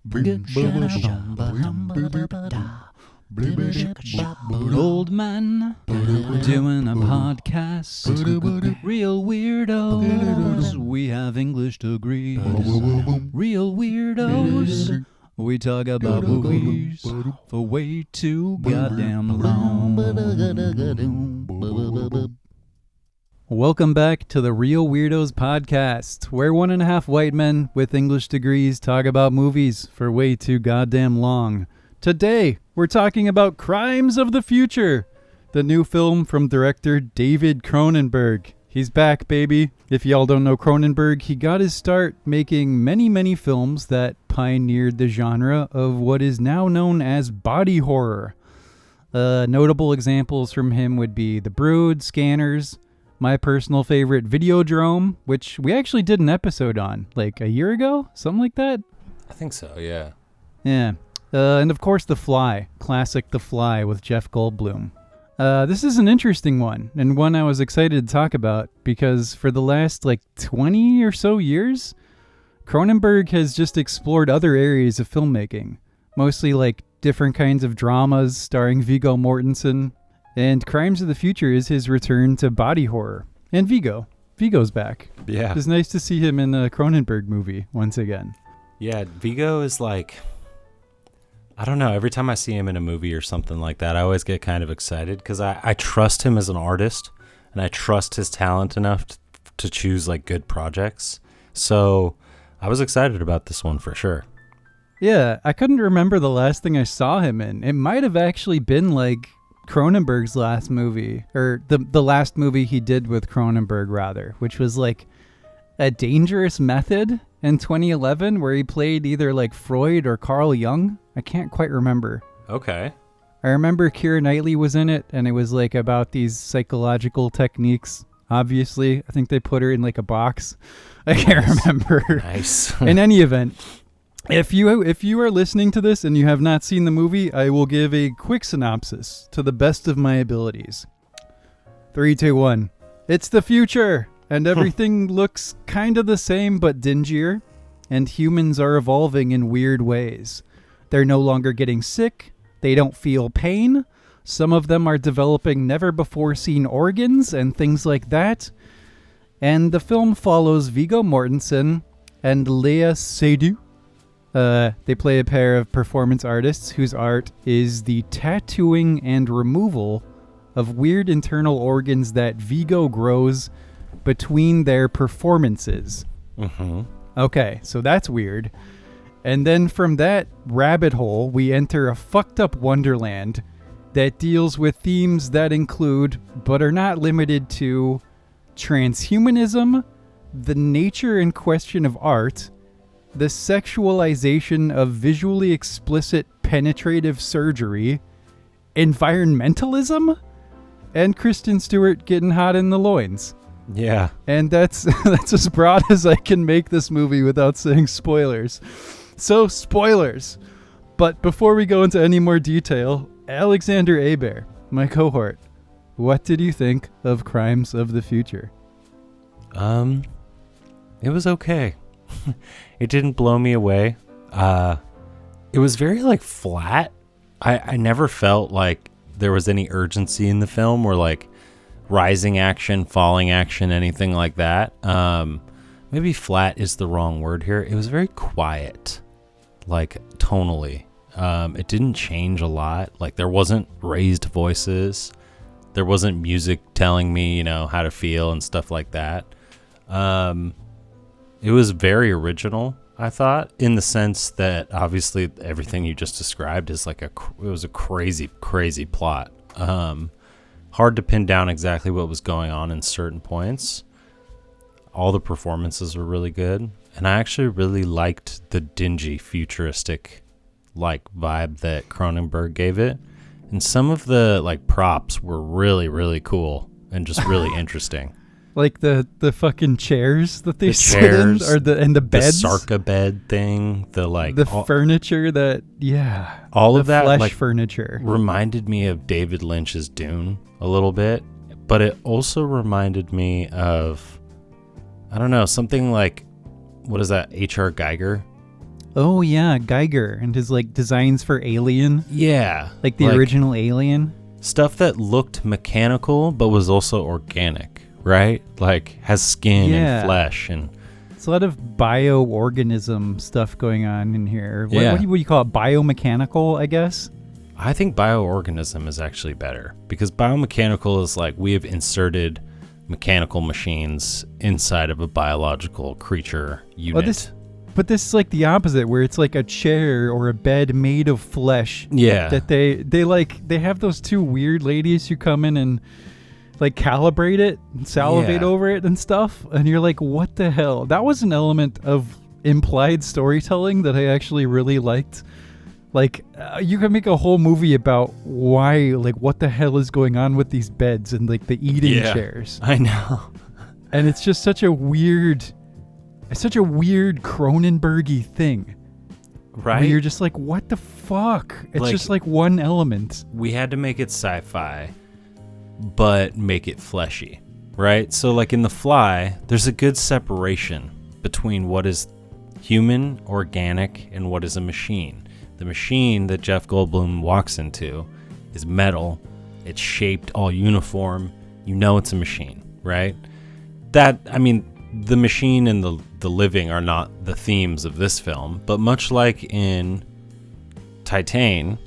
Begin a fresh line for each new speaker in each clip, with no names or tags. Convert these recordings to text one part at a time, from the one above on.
Old man doing a podcast. Real weirdos, we have English degrees. Real weirdos, we talk about movies for way too goddamn long. Welcome back to the Reel Weirdos podcast, where 1.5 white men with English degrees talk about movies for way too goddamn long. Today, we're talking about Crimes of the Future, the new film from director David Cronenberg. He's back, baby. If y'all don't know Cronenberg, he got his start making many films that pioneered the genre of what is now known as body horror. Notable examples from him would be The Brood, Scanners, my personal favorite, Videodrome, which we actually did an episode on, like a year ago? Something like that?
I think so, yeah.
Yeah. And of course, The Fly. Classic The Fly with Jeff Goldblum. This is an interesting one, and one I was excited to talk about, because for the last, 20 or so years, Cronenberg has just explored other areas of filmmaking. Mostly, different kinds of dramas starring Viggo Mortensen. And Crimes of the Future is his return to body horror. And Viggo. Viggo's back.
Yeah.
It's nice to see him in a Cronenberg movie once again.
Yeah, Viggo is I don't know, every time I see him in a movie or something like that, I always get kind of excited because I trust him as an artist and I trust his talent enough to choose good projects. So I was excited about this one for sure.
Yeah, I couldn't remember the last thing I saw him in. It might have actually been Cronenberg's last movie, or the last movie he did with Cronenberg rather, which was A Dangerous Method in 2011, where he played either Freud or Carl Jung. I can't quite remember.
Okay.
I remember Keira Knightley was in it, and it was about these psychological techniques. Obviously, I think they put her in a box. I can't remember.
Nice.
In any event, if you are listening to this and you have not seen the movie, I will give a quick synopsis to the best of my abilities. 3, 2, 1. It's the future, and everything looks kind of the same but dingier, and humans are evolving in weird ways. They're no longer getting sick. They don't feel pain. Some of them are developing never-before-seen organs and things like that. And the film follows Viggo Mortensen and Léa Seydoux. They play a pair of performance artists whose art is the tattooing and removal of weird internal organs that Viggo grows between their performances.
Mm-hmm.
Okay, so that's weird. And then from that rabbit hole, we enter a fucked up wonderland that deals with themes that include, but are not limited to, transhumanism, the nature and question of art, the sexualization of visually explicit penetrative surgery, environmentalism, and Kristen Stewart getting hot in the loins.
Yeah.
And that's as broad as I can make this movie without saying spoilers. So, spoilers. But before we go into any more detail, Alexander Abair, my cohort, what did you think of Crimes of the Future?
It was okay. It didn't blow me away. It was very flat. I never felt like there was any urgency in the film or rising action, falling action, anything like that. Maybe flat is the wrong word here. It was very quiet, tonally. It didn't change a lot. There wasn't raised voices. There wasn't music telling me, how to feel and stuff like that. It was very original, I thought, in the sense that obviously everything you just described is it was a crazy plot. Hard to pin down exactly what was going on in certain points. All the performances were really good, and I actually really liked the dingy, futuristic vibe that Cronenberg gave it. And some of the props were really cool and just really interesting.
The fucking chairs that they sit in, or the beds,
the Sarka bed thing, the
furniture that, yeah,
all of that
flesh furniture
reminded me of David Lynch's Dune a little bit, but it also reminded me of, I don't know, something what is that, H.R. Geiger?
Oh yeah, Geiger and his like designs for Alien,
Yeah.
like the original Alien.
Stuff that looked mechanical but was also organic, right? Like has skin and flesh and
it's a lot of bioorganism stuff going on in here. What do you call it? Biomechanical, I guess?
I think bioorganism is actually better because biomechanical is like we have inserted mechanical machines inside of a biological creature unit.
But this is like the opposite, where it's like a chair or a bed made of flesh.
Yeah.
That they have those two weird ladies who come in and like calibrate it and salivate over it and stuff. And you're like, what the hell? That was an element of implied storytelling that I actually really liked. Like, you can make a whole movie about why, like, what the hell is going on with these beds and like the eating chairs.
I know.
And it's just such a weird Cronenberg-y thing.
Right?
Where you're just like, what the fuck? It's like, just like one element.
We had to make it sci-fi, but make it fleshy, right? So like in The Fly, there's a good separation between what is human, organic, and what is a machine. The machine that Jeff Goldblum walks into is metal. It's shaped all uniform. You know it's a machine, right? The machine and the living are not the themes of this film, but much like in Titane,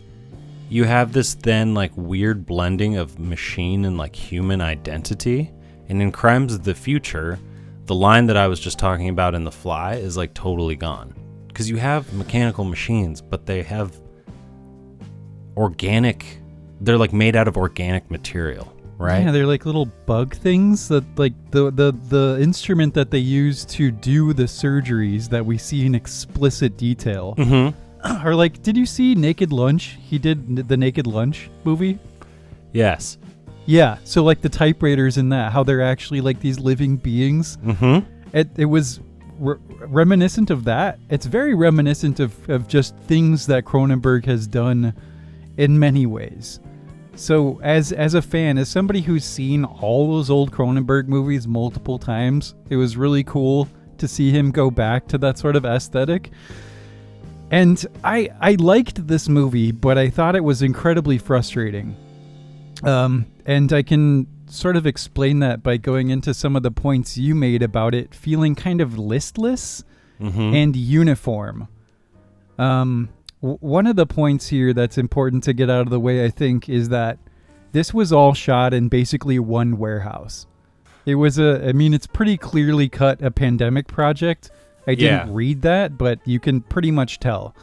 you have this then like weird blending of machine and like human identity. And in Crimes of the Future, the line that I was just talking about in The Fly is like totally gone. Because you have mechanical machines, but they have organic, they're like made out of organic material. Right?
Yeah, they're like little bug things that like the instrument that they use to do the surgeries that we see in explicit detail.
Mm-hmm.
Or like, did you see Naked Lunch? He did the Naked Lunch movie.
Yes.
Yeah. So like the typewriters in that, how they're actually like these living beings.
Mm-hmm.
It was reminiscent of that. It's very reminiscent of just things that Cronenberg has done in many ways. So as a fan, as somebody who's seen all those old Cronenberg movies multiple times, it was really cool to see him go back to that sort of aesthetic. And I liked this movie, but I thought it was incredibly frustrating. And I can sort of explain that by going into some of the points you made about it feeling kind of listless and uniform. One of the points here that's important to get out of the way, I think, is that this was all shot in basically one warehouse. It was it's pretty clearly cut a pandemic project. I didn't read that, but you can pretty much tell.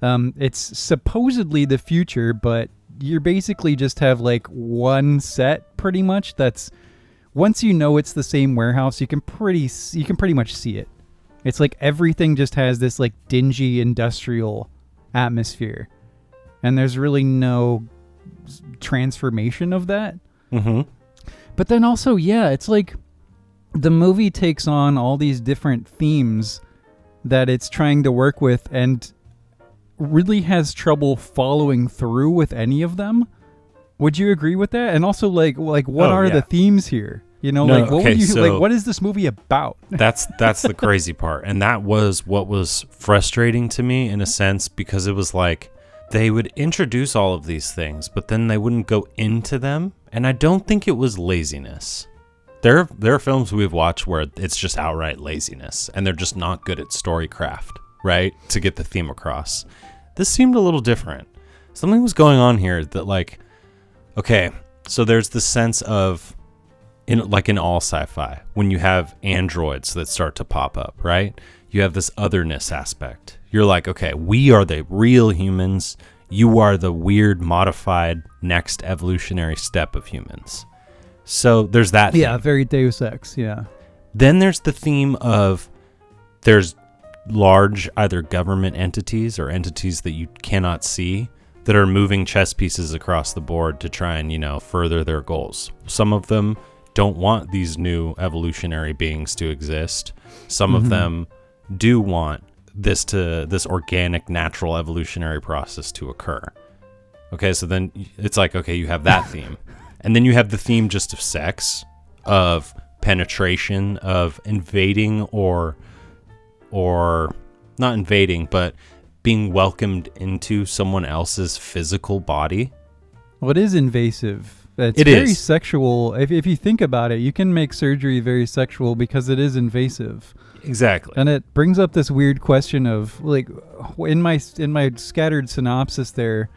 It's supposedly the future, but you basically just have like one set pretty much that's, once you know it's the same warehouse, you can pretty much see it. It's like everything just has this like dingy industrial atmosphere, and there's really no transformation of that. But then also, it's like the movie takes on all these different themes that it's trying to work with and really has trouble following through with any of them. Would you agree with that? And also like what are the themes here? You know, what is this movie about?
That's the crazy part. And that was what was frustrating to me in a sense, because it was like they would introduce all of these things, but then they wouldn't go into them. And I don't think it was laziness. There are films we've watched where it's just outright laziness and they're just not good at storycraft, right? To get the theme across. This seemed a little different. Something was going on here that like, okay, so there's this sense of, in all sci-fi, when you have androids that start to pop up, right? You have this otherness aspect. You're like, okay, we are the real humans. You are the weird, modified next evolutionary step of humans. So there's that theme.
Yeah, very Deus Ex, yeah.
Then there's the theme of there's large either government entities or entities that you cannot see that are moving chess pieces across the board to try and, further their goals. Some of them don't want these new evolutionary beings to exist. Some of them do want this organic, natural evolutionary process to occur. Okay, so then it's like, okay, you have that theme. And then you have the theme just of sex, of penetration, of invading or not invading, but being welcomed into someone else's physical body.
Well, it is invasive. It's
It
very
is.
sexual. If you think about it, you can make surgery very sexual because it is invasive.
Exactly.
And it brings up this weird question of, like, in my scattered synopsis there,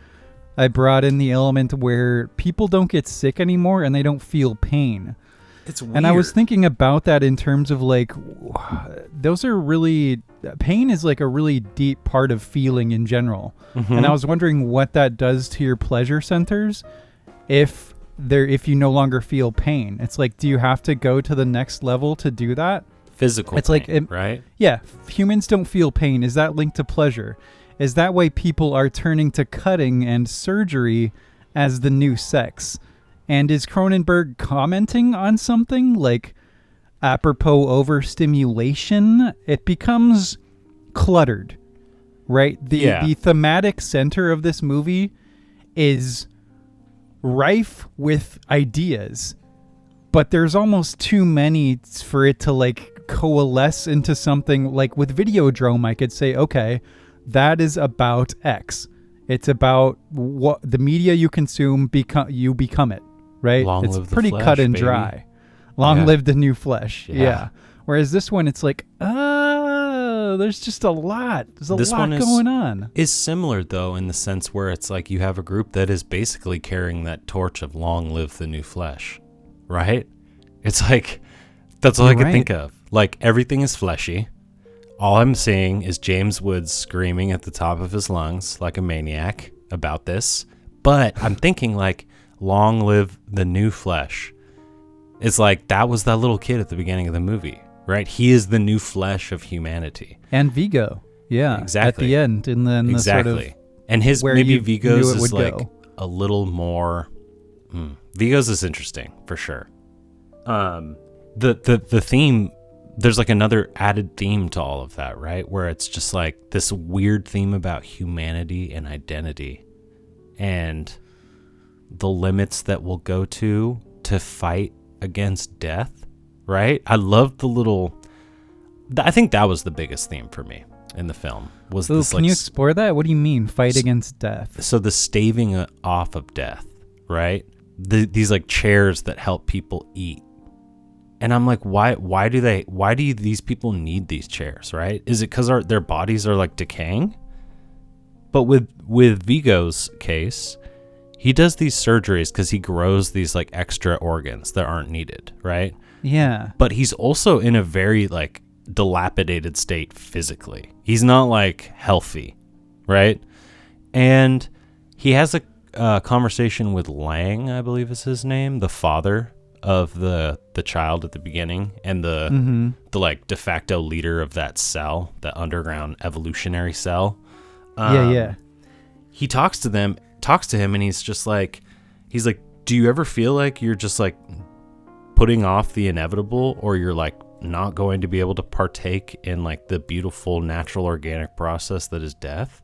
I brought in the element where people don't get sick anymore and they don't feel pain.
It's weird.
And I was thinking about that in terms of, like, those are really, pain is like a really deep part of feeling in general.
Mm-hmm.
And I was wondering what that does to your pleasure centers if you no longer feel pain. It's like, do you have to go to the next level to do that?
Physical
It's
pain,
like,
right?
Yeah, humans don't feel pain. Is that linked to pleasure? Is that why people are turning to cutting and surgery as the new sex? And is Cronenberg commenting on something like apropos overstimulation? It becomes cluttered, right? The thematic center of this movie is rife with ideas, but there's almost too many for it to, like, coalesce into something. Like with Videodrome, I could say, okay, that is about X. It's about what the media you consume, you become it, right?
Long
it's
live the
pretty
flesh,
cut and
baby.
dry. Long live the new flesh.
Yeah.
Yeah. Whereas this one, it's like, there's just a lot. There's a
This
lot
one
going on.
Is similar, though, in the sense where it's like you have a group that is basically carrying that torch of long live the new flesh, right? It's like, that's all I could think of. Like, everything is fleshy. All I'm seeing is James Woods screaming at the top of his lungs like a maniac about this. But I'm thinking, like, long live the new flesh. It's like, that was that little kid at the beginning of the movie, right? He is the new flesh of humanity.
And Viggo. Yeah.
Exactly.
At the end. And then
Exactly.
the sort of
and his,
where
maybe
you
Viggo's
knew it
is
would
like
go.
a little more, Viggo's is interesting for sure. The theme, there's like another added theme to all of that, right? Where it's just like this weird theme about humanity and identity and the limits that we'll go to fight against death, right? I love I think that was the biggest theme for me in the film. Was
So
this,
can
like,
you explore that? What do you mean, fight against death?
so the staving off of death, right? These like chairs that help people eat. And I'm like, why do these people need these chairs, right? Is it because their bodies are like decaying? But with Viggo's case, he does these surgeries because he grows these like extra organs that aren't needed, right?
Yeah.
But he's also in a very like dilapidated state physically. He's not like healthy, right? And he has a conversation with Lang, I believe is his name, the father of the child at the beginning, and the like de facto leader of that cell, that underground evolutionary cell.
Yeah.
He talks to him, and he's like, do you ever feel like you're just like putting off the inevitable, or you're like not going to be able to partake in like the beautiful natural organic process that is death?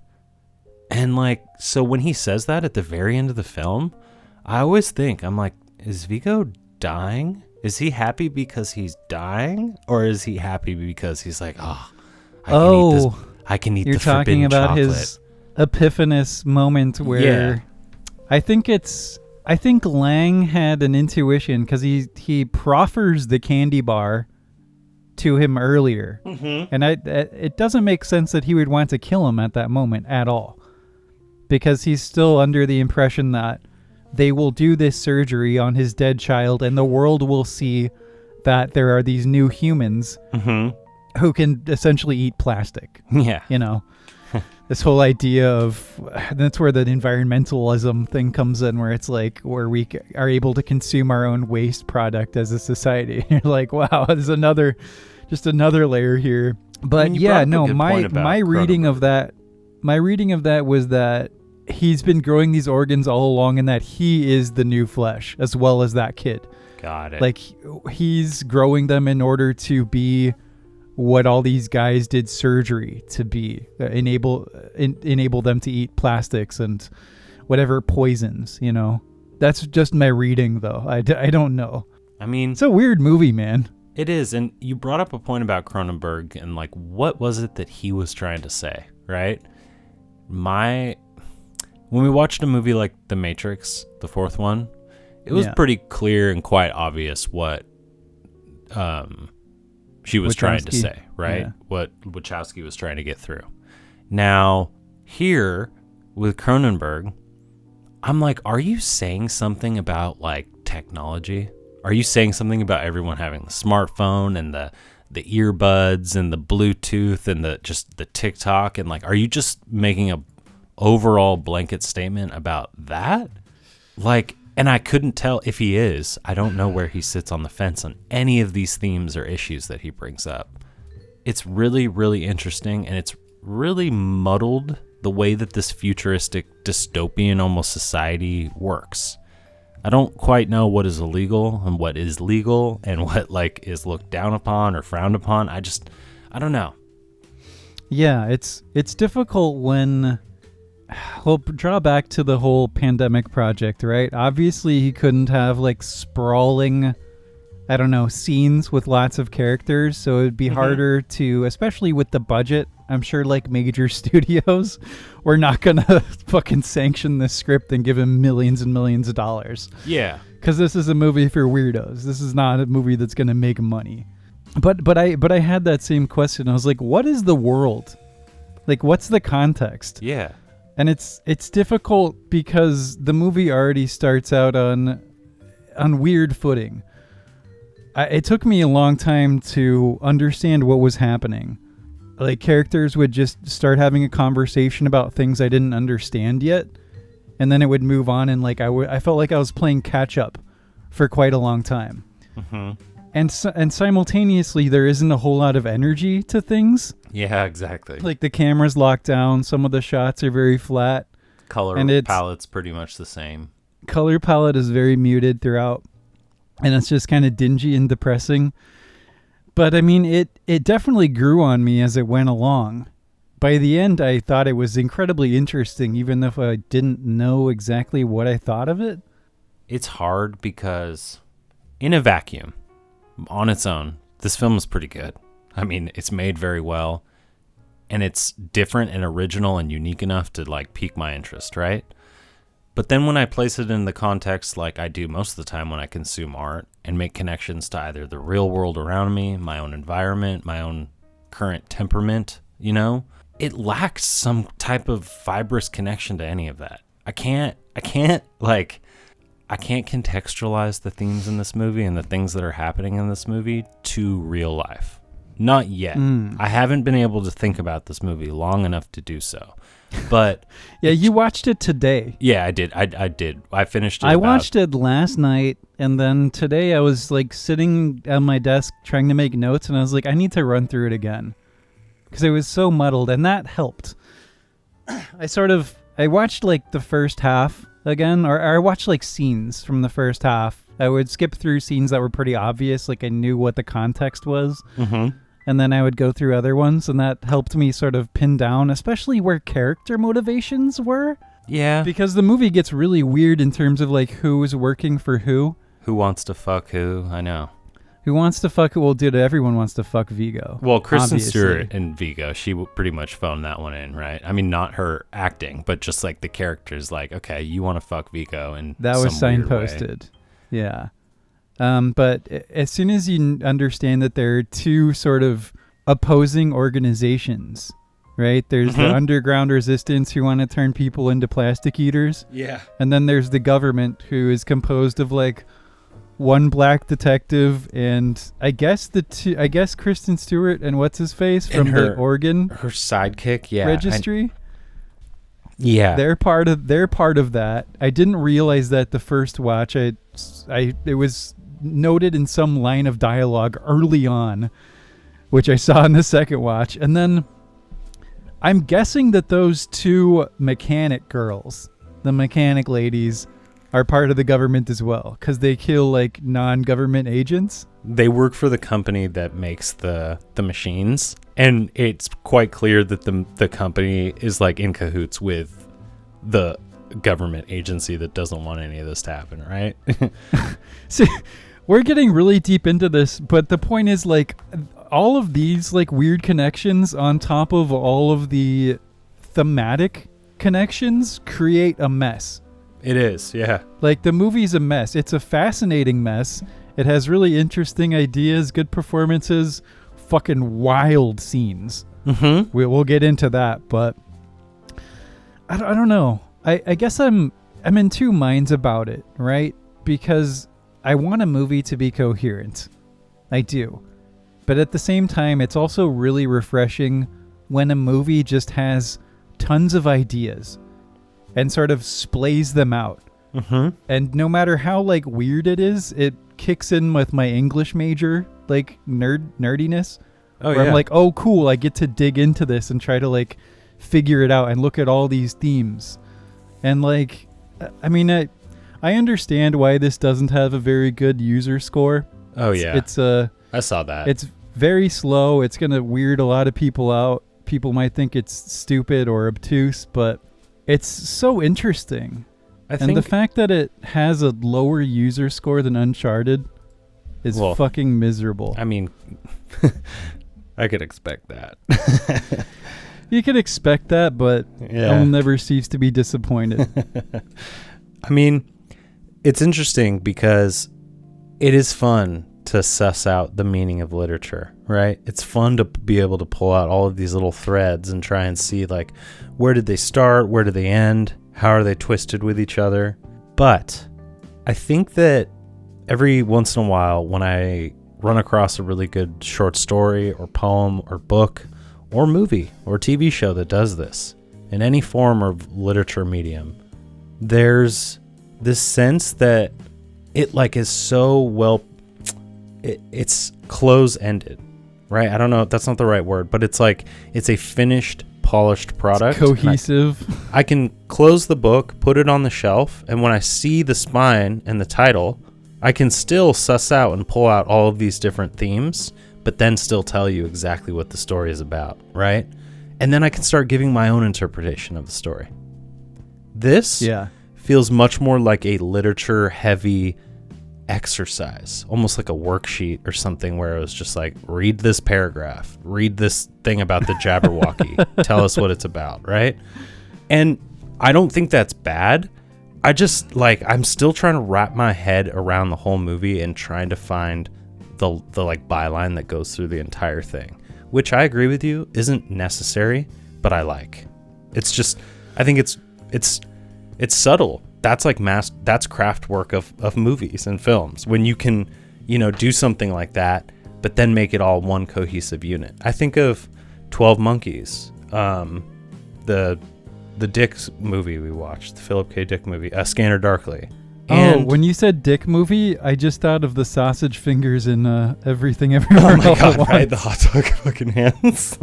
And like, so when he says that at the very end of the film, I always think, I'm like, is Viggo dying? Is he happy because he's dying, or is he happy because he's like, I can eat
you're
the forbidden
talking about
chocolate.
his epiphanous moment where I think Lang had an intuition because he proffers the candy bar to him earlier, and it doesn't make sense that he would want to kill him at that moment at all, because he's still under the impression that they will do this surgery on his dead child and the world will see that there are these new humans who can essentially eat plastic.
Yeah.
You know, this whole idea of, that's where the environmentalism thing comes in, where it's like, where we are able to consume our own waste product as a society. You're like, wow, there's another layer here. But my reading of that was that he's been growing these organs all along, and that he is the new flesh as well as that kid.
Got it.
Like, he's growing them in order to be what all these guys did surgery to be, enable them to eat plastics and whatever poisons, you know. That's just my reading, though. I don't know.
I mean,
it's a weird movie, man.
It is, and you brought up a point about Cronenberg and like what was it that he was trying to say, right? When we watched a movie like The Matrix, the fourth one, it was pretty clear and quite obvious what she was trying to say, right? Yeah. What Wachowski was trying to get through. Now, here with Cronenberg, I'm like, are you saying something about like technology? Are you saying something about everyone having the smartphone and the earbuds and the Bluetooth and the TikTok, and like, are you just making a overall blanket statement about that? Like, and I couldn't tell if he is. I don't know where he sits on the fence on any of these themes or issues that he brings up. It's really, really interesting, and it's really muddled the way that this futuristic dystopian almost society works. I don't quite know what is illegal and what is legal and what like is looked down upon or frowned upon. I don't know.
Yeah, it's difficult when we'll draw back to the whole pandemic project, right? Obviously, he couldn't have like sprawling, I don't know, scenes with lots of characters, so it'd be harder to, especially with the budget. I'm sure like major studios were not gonna fucking sanction this script and give him millions and millions of dollars.
Yeah,
because this is a movie for weirdos. This is not a movie that's gonna make money. But I had that same question. I was like, what is the world? Like, what's the context?
Yeah.
And it's difficult because the movie already starts out on weird footing. It took me a long time to understand what was happening. Like, characters would just start having a conversation about things I didn't understand yet, and then it would move on, and like I felt like I was playing catch up for quite a long time.
Mm-hmm.
And simultaneously, there isn't a whole lot of energy to things.
Yeah, exactly.
Like, the camera's locked down. Some of the shots are very flat.
Color palette's pretty much the same.
Color palette is very muted throughout, and it's just kind of dingy and depressing. But I mean, it definitely grew on me as it went along. By the end, I thought it was incredibly interesting, even if I didn't know exactly what I thought of it.
It's hard because in a vacuum, on its own, this film is pretty good. I mean, it's made very well, and it's different and original and unique enough to like pique my interest, right? But then when I place it in the context like I do most of the time when I consume art and make connections to either the real world around me, my own environment, my own current temperament, you know, it lacks some type of fibrous connection to any of that. I can't contextualize the themes in this movie and the things that are happening in this movie to real life. Not yet. I haven't been able to think about this movie long enough to do so. But
yeah, you watched it today.
Yeah, I did. I did. I finished it.
I watched it last night, and then today I was like sitting at my desk trying to make notes, and I was like, I need to run through it again because it was so muddled, and that helped. I watched like the first half again, or I watched like scenes from the first half. I would skip through scenes that were pretty obvious, like I knew what the context was.
Mm-hmm.
And then I would go through other ones, and that helped me sort of pin down, especially where character motivations were.
Yeah.
Because the movie gets really weird in terms of like who is working for who.
Who wants to fuck who? I know.
Who wants to fuck who? Well, dude, everyone wants to fuck Viggo.
Well, Kristen Stewart and Viggo, she pretty much phoned that one in, right? I mean, not her acting, but just like the characters, like, okay, you want to fuck Viggo, and
that was signposted. Yeah. But as soon as you understand that there are two sort of opposing organizations, right? There's the underground resistance who want to turn people into plastic eaters.
Yeah.
And then there's the government who is composed of like one black detective and I guess Kristen Stewart and what's his face from the Oregon.
Her sidekick, yeah.
Registry.
Yeah.
They're part of that. I didn't realize that the first watch. It was noted in some line of dialogue early on, which I saw in the second watch. And then I'm guessing that those two mechanic girls, the mechanic ladies, are part of the government as well, because they kill like non-government agents.
They work for the company that makes the machines, and it's quite clear that the company is like in cahoots with the government agency that doesn't want any of this to happen, right?
See, We're getting really deep into this, but the point is, like, all of these, like, weird connections on top of all of the thematic connections create a mess.
It is, yeah.
Like, the movie's a mess. It's a fascinating mess. It has really interesting ideas, good performances, fucking wild scenes.
Mm-hmm.
We'll get into that, but I don't know. I guess I'm in two minds about it, right? Because I want a movie to be coherent. I do. But at the same time, it's also really refreshing when a movie just has tons of ideas and sort of splays them out.
Mm-hmm.
And no matter how, like, weird it is, it kicks in with my English major, like, nerdiness.
Oh,
where
yeah.
I'm like, oh, cool, I get to dig into this and try to, like, figure it out and look at all these themes. And, like, I mean, I understand why this doesn't have a very good user score.
Oh, yeah. I saw that.
It's very slow. It's going to weird a lot of people out. People might think it's stupid or obtuse, but it's so interesting. And the fact that it has a lower user score than Uncharted is fucking miserable.
I mean, I could expect that.
You could expect that, but I'll never cease to be disappointed.
I mean, it's interesting because it is fun to suss out the meaning of literature, right? It's fun to be able to pull out all of these little threads and try and see, like, where did they start? Where do they end? How are they twisted with each other? But I think that every once in a while, when I run across a really good short story or poem or book or movie or TV show that does this in any form of literature medium, there's this sense that it, like, is so well, it's close-ended, right? I don't know if that's not the right word, but it's like it's a finished, polished product.
It's cohesive.
I can close the book, put it on the shelf, and when I see the spine and the title, I can still suss out and pull out all of these different themes, but then still tell you exactly what the story is about, right? And then I can start giving my own interpretation of the story. This feels much more like a literature-heavy exercise, almost like a worksheet or something, where it was just like, read this paragraph, read this thing about the Jabberwocky, tell us what it's about, right? And I don't think that's bad. I just, like, I'm still trying to wrap my head around the whole movie and trying to find the like byline that goes through the entire thing, which I agree with you isn't necessary, but I like. It's just, I think it's subtle. That's like that's craft work of movies and films, when you can, do something like that, but then make it all one cohesive unit. I think of 12 Monkeys, the Dick movie we watched, the Philip K. Dick movie, Scanner Darkly. And
when you said Dick movie, I just thought of the sausage fingers in Everything Everywhere.
Oh my God, right? The hot dog fucking hands.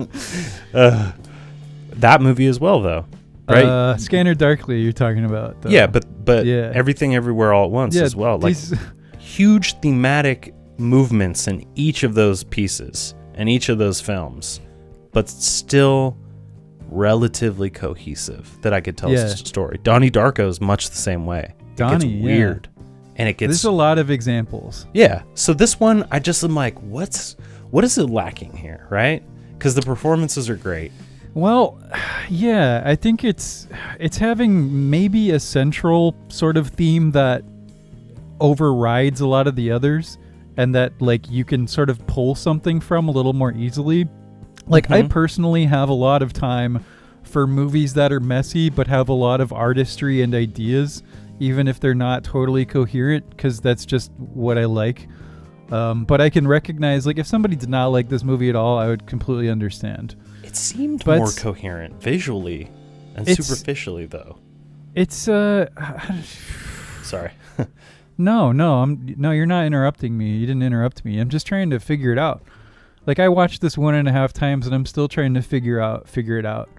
That movie as well, though. Right?
Scanner Darkly you're talking about, though.
Yeah, but Everything Everywhere All at Once as well. Like, huge thematic movements in each of those pieces and each of those films, but still relatively cohesive that I could tell a story. Donnie Darko is much the same way. It gets weird. And it gets...
There's a lot of examples.
Yeah. So this one, I just am like, what is it lacking here, right? Because the performances are great.
Well, yeah, I think it's having maybe a central sort of theme that overrides a lot of the others, and that, like, you can sort of pull something from a little more easily. Like, I personally have a lot of time for movies that are messy but have a lot of artistry and ideas, even if they're not totally coherent, because that's just what I like. But I can recognize, like, if somebody did not like this movie at all, I would completely understand.
It seemed more coherent visually and superficially, though.
It's
Sorry.
No, you're not interrupting me. You didn't interrupt me. I'm just trying to figure it out. Like, I watched this 1.5 times, and I'm still trying to figure it out.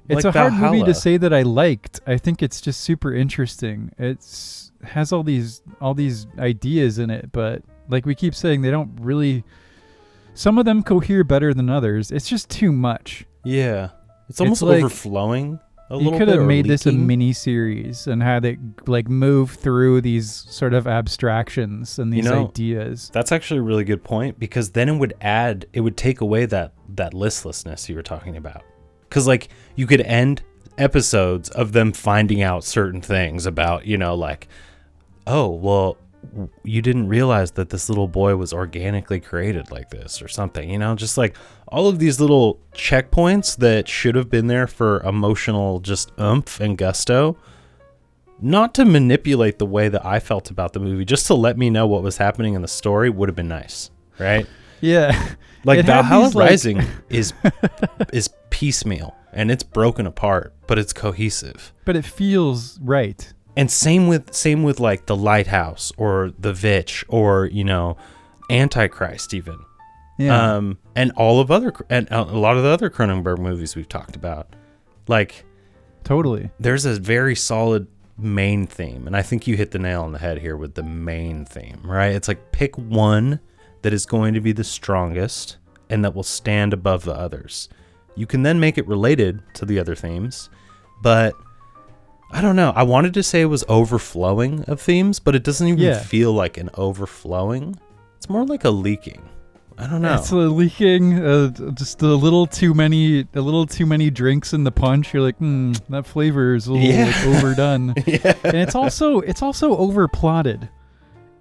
It's like a hard movie to say that I liked. I think it's just super interesting. It's has all these ideas in it, but like we keep saying, they don't really. Some of them cohere better than others. It's just too much.
Yeah, it's almost like overflowing.
You could have made this a mini series and had it like move through these sort of abstractions and these ideas.
That's actually a really good point, because then it would take away that listlessness you were talking about. Because like you could end episodes of them finding out certain things about, like, oh, well, you didn't realize that this little boy was organically created like this or something, just like all of these little checkpoints that should have been there for emotional just oomph and gusto, not to manipulate the way that I felt about the movie, just to let me know what was happening in the story would have been nice, right?
Yeah.
Like Valhalla Rising is piecemeal and it's broken apart, but it's cohesive.
But it feels right.
And same with like The Lighthouse or The Vitch or, Antichrist even.
Yeah.
And a lot of the other Cronenberg movies we've talked about. Like,
totally.
There's a very solid main theme, and I think you hit the nail on the head here with the main theme, right? It's like pick one that is going to be the strongest and that will stand above the others. You can then make it related to the other themes, but I don't know. I wanted to say it was overflowing of themes, but it doesn't even feel like an overflowing. It's more like a leaking. I don't know.
It's a leaking, just a little too many drinks in the punch. You're like, that flavor is a little like, overdone.
Yeah.
And it's also overplotted.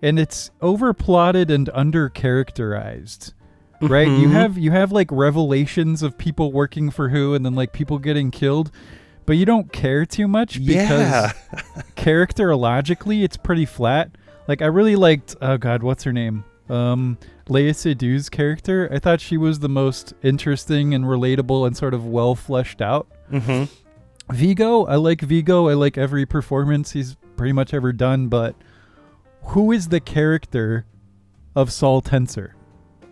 And it's overplotted and undercharacterized. Right?
Mm-hmm.
You have like revelations of people working for who and then like people getting killed, but you don't care too much because characterologically it's pretty flat. Like I really liked what's her name? Leia Seydoux' character. I thought she was the most interesting and relatable and sort of well fleshed out.
Mm-hmm.
Viggo. I like every performance he's pretty much ever done, but who is the character of Saul Tenser?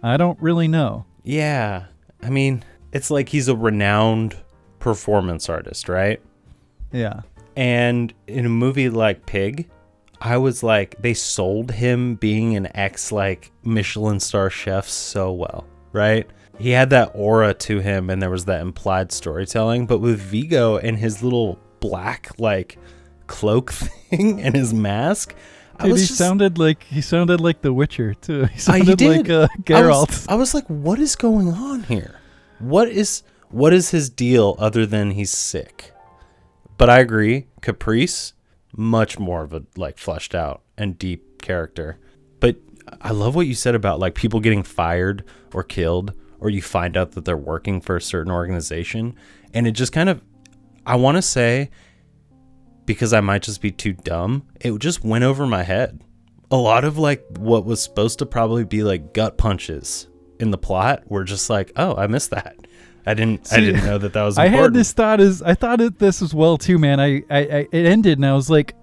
I don't really know.
Yeah. I mean, it's like he's a renowned performance artist, right?
Yeah.
And in a movie like Pig, I was like, they sold him being an like Michelin star chef so well, right? He had that aura to him and there was that implied storytelling. But with Viggo and his little black like cloak thing and his mask,
he sounded like The Witcher too. He sounded like Geralt.
I was like, what is going on here? What is his deal other than he's sick? But I agree, Caprice, much more of a like fleshed out and deep character. But I love what you said about like people getting fired or killed, or you find out that they're working for a certain organization, and it just kind of, I want to say, because I might just be too dumb, it just went over my head. A lot of like what was supposed to probably be like gut punches in the plot were just like, oh, I missed that. I didn't know that was important.
I had this thought I thought this as well too, man. It ended and I was like,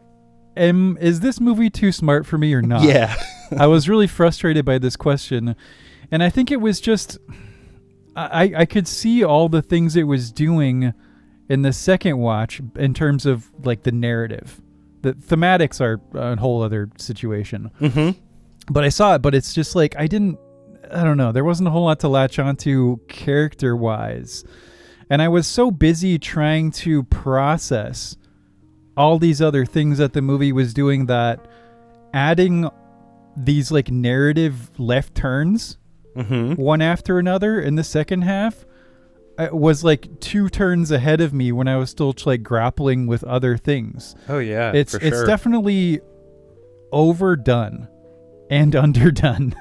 is this movie too smart for me or not?
Yeah.
I was really frustrated by this question. And I think it was just, I could see all the things it was doing in the second watch in terms of like the narrative. The thematics are a whole other situation.
Mm-hmm.
But I saw it, but it's just like, I don't know. There wasn't a whole lot to latch onto character-wise. And I was so busy trying to process all these other things that the movie was doing that adding these like narrative left turns one after another in the second half was like 2 turns ahead of me when I was still like grappling with other things.
Oh yeah,
it's definitely overdone and underdone.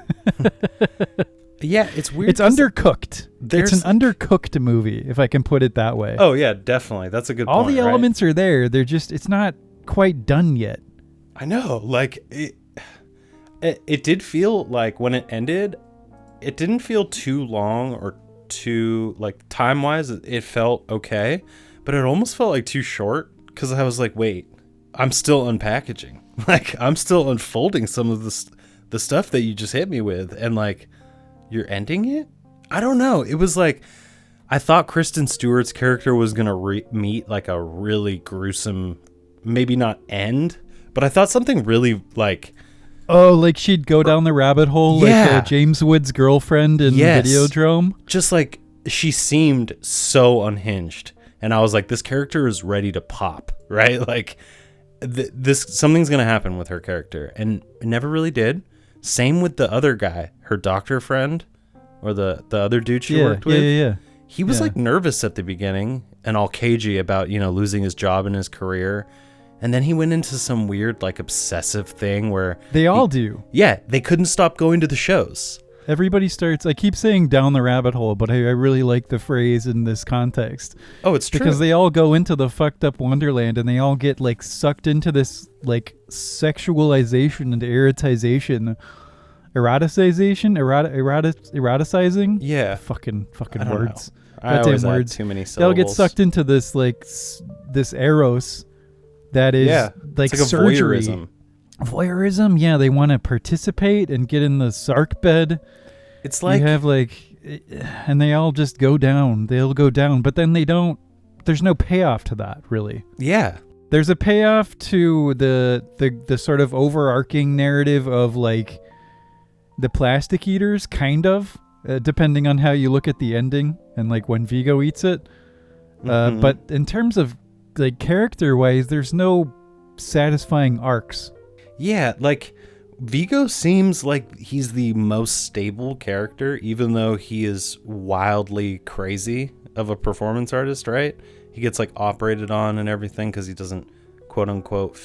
Yeah, it's weird.
It's undercooked. It's an undercooked movie, if I can put it that way.
Oh yeah, definitely. That's a good point.
All the elements are there. They're just, it's not quite done yet.
I know. Like it did feel like when it ended, it didn't feel too long or too like time-wise. It felt okay, but it almost felt like too short because I was like, wait, I'm still unpackaging. Like I'm still unfolding some of the stuff that you just hit me with, and like you're ending it. I don't know. It was like I thought Kristen Stewart's character was gonna meet like a really gruesome, maybe not end, but I thought something really like.
Oh, like she'd go down the rabbit hole like James Woods' girlfriend in Videodrome?
Just like she seemed so unhinged. And I was like, this character is ready to pop, right? Like this something's gonna happen with her character, and it never really did. Same with the other guy, her doctor friend, or the other dude she worked with.
Yeah.
He was like nervous at the beginning and all cagey about, losing his job and his career. And then he went into some weird, like, obsessive thing where...
They all do.
Yeah, they couldn't stop going to the shows.
Everybody starts... I keep saying down the rabbit hole, but I really like the phrase in this context.
Oh, it's true.
Because they all go into the fucked up wonderland and they all get, like, sucked into this, like, sexualization and eroticization. Eroticizing?
Yeah.
Fucking words.
I always add too many syllables.
They'll get sucked into this, like, this eros that is, like surgery. Voyeurism, yeah. They want to participate and get in the sark bed.
It's like...
You have, like... And they all just go down. They'll go down. But then they don't... There's no payoff to that, really.
Yeah.
There's a payoff to the sort of overarching narrative of, like, the plastic eaters, kind of. Depending on how you look at the ending and, like, when Viggo eats it. But in terms of, like, character-wise, there's no satisfying arcs.
Yeah, like, Viggo seems like he's the most stable character, even though he is wildly crazy of a performance artist, right? He gets, like, operated on and everything because he doesn't, quote-unquote...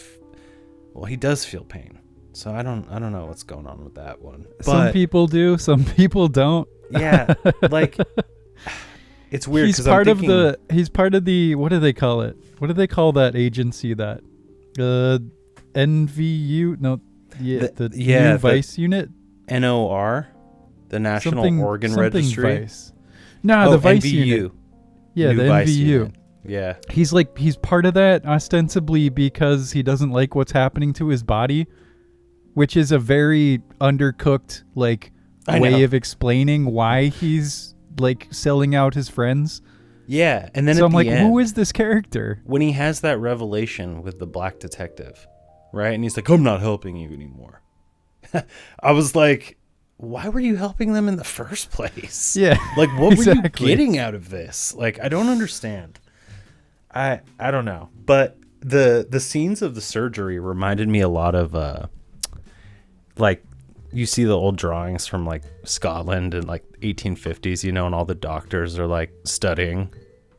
Well, he does feel pain. So I don't know what's going on with that one. But,
some people do, some people don't.
Yeah, like... It's weird because
he's part of the what do they call it? What do they call that agency that NVU? No, the Vice unit.
NOR, the National Organ Registry.
Vice. No, the Vice
NVU.
unit. Yeah,
New
the
Vice
NVU.
Unit. Yeah.
He's part of that ostensibly because he doesn't like what's happening to his body, which is a very undercooked way of explaining why he's like selling out his friends.
Yeah, and then
so
at
I'm
the
like,
end,
who is this character?
When he has that revelation with the black detective, right? And he's like, I'm not helping you anymore. I was like, why were you helping them in the first place?
Yeah.
Like, what were you getting out of this? Like, I don't understand. I don't know. But the scenes of the surgery reminded me a lot of like, you see the old drawings from like Scotland in like 1850s, and all the doctors are like studying.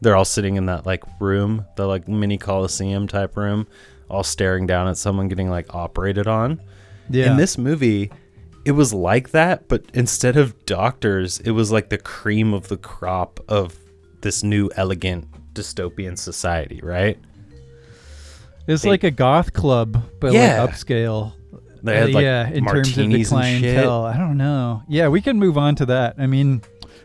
They're all sitting in that like room, the like mini Coliseum type room, all staring down at someone getting like operated on. Yeah. In this movie, it was like that, but instead of doctors, it was like the cream of the crop of this new elegant dystopian society, right?
It's like a goth club, but like upscale.
They had like
in terms of the clientele.
And shit.
I don't know. Yeah, we can move on to that. I mean,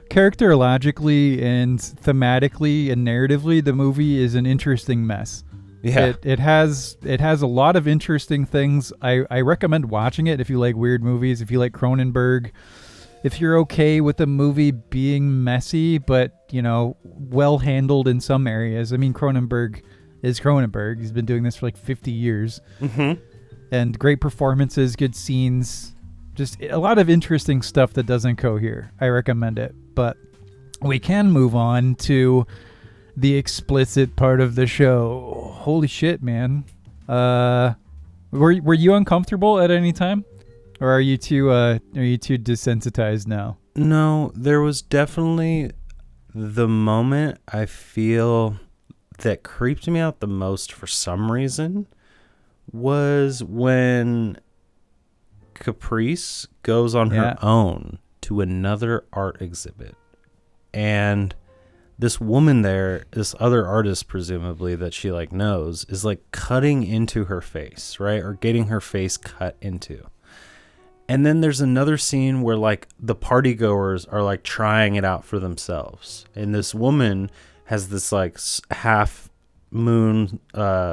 characterologically and thematically and narratively, the movie is an interesting mess. Yeah, it has a lot of interesting things. I recommend watching it if you like weird movies, if you like Cronenberg, if you're okay with a movie being messy but well handled in some areas. I mean, Cronenberg is Cronenberg. He's been doing this for like 50 years. Mm-hmm. And great performances, good scenes, just a lot of interesting stuff that doesn't cohere. I recommend it. But we can move on to the explicit part of the show. Holy shit, man. Were you uncomfortable at any time? Or are you too desensitized now?
No, there was definitely the moment I feel that creeped me out the most for some reason was when Caprice goes on her own to another art exhibit. And this woman there, this other artist presumably that she like knows, is like cutting into her face, right? Or getting her face cut into. And then there's another scene where like the party goers are like trying it out for themselves. And this woman has this like half moon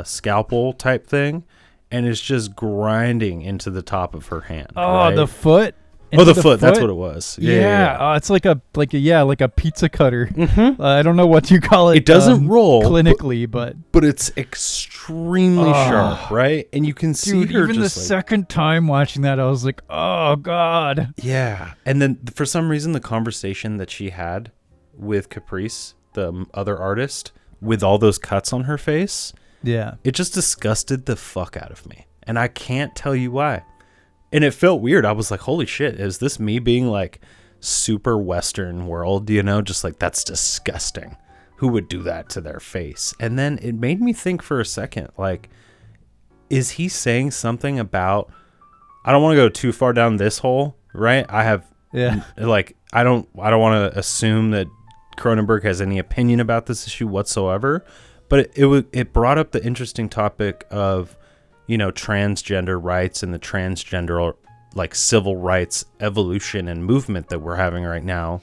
scalpel type thing. And it's just grinding into the top of her hand.
Oh,
right?
the foot.
The foot. That's what it was.
Yeah. It's like a pizza cutter. Mm-hmm. I don't know what you call it.
It doesn't roll
clinically, but
it's extremely sharp, right? And you can see her.
Even
just
the second time watching that, I was like, oh god.
Yeah. And then for some reason, the conversation that she had with Caprice, the other artist, with all those cuts on her face.
Yeah.
It just disgusted the fuck out of me. And I can't tell you why. And it felt weird. I was like, holy shit, is this me being like super Western world, just like, that's disgusting. Who would do that to their face? And then it made me think for a second, like, is he saying something about, I don't want to go too far down this hole, right? Like, I don't want to assume that Cronenberg has any opinion about this issue whatsoever, but it brought up the interesting topic of, transgender rights and the transgender, like, civil rights evolution and movement that we're having right now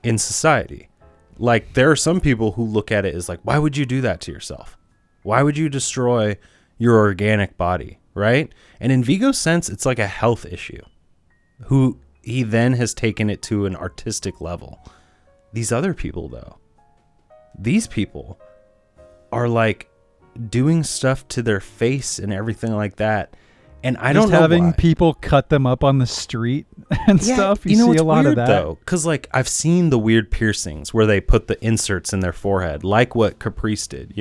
in society. Like, there are some people who look at it as like, why would you do that to yourself? Why would you destroy your organic body, right? And in Viggo's sense, it's like a health issue. Who he then has taken it to an artistic level. These other people, though, these people are like doing stuff to their face and everything like that. And I don't know
having
why.
People cut them up on the street and stuff. You see a lot of that. Though,
because like I've seen the weird piercings where they put the inserts in their forehead, like what Caprice did,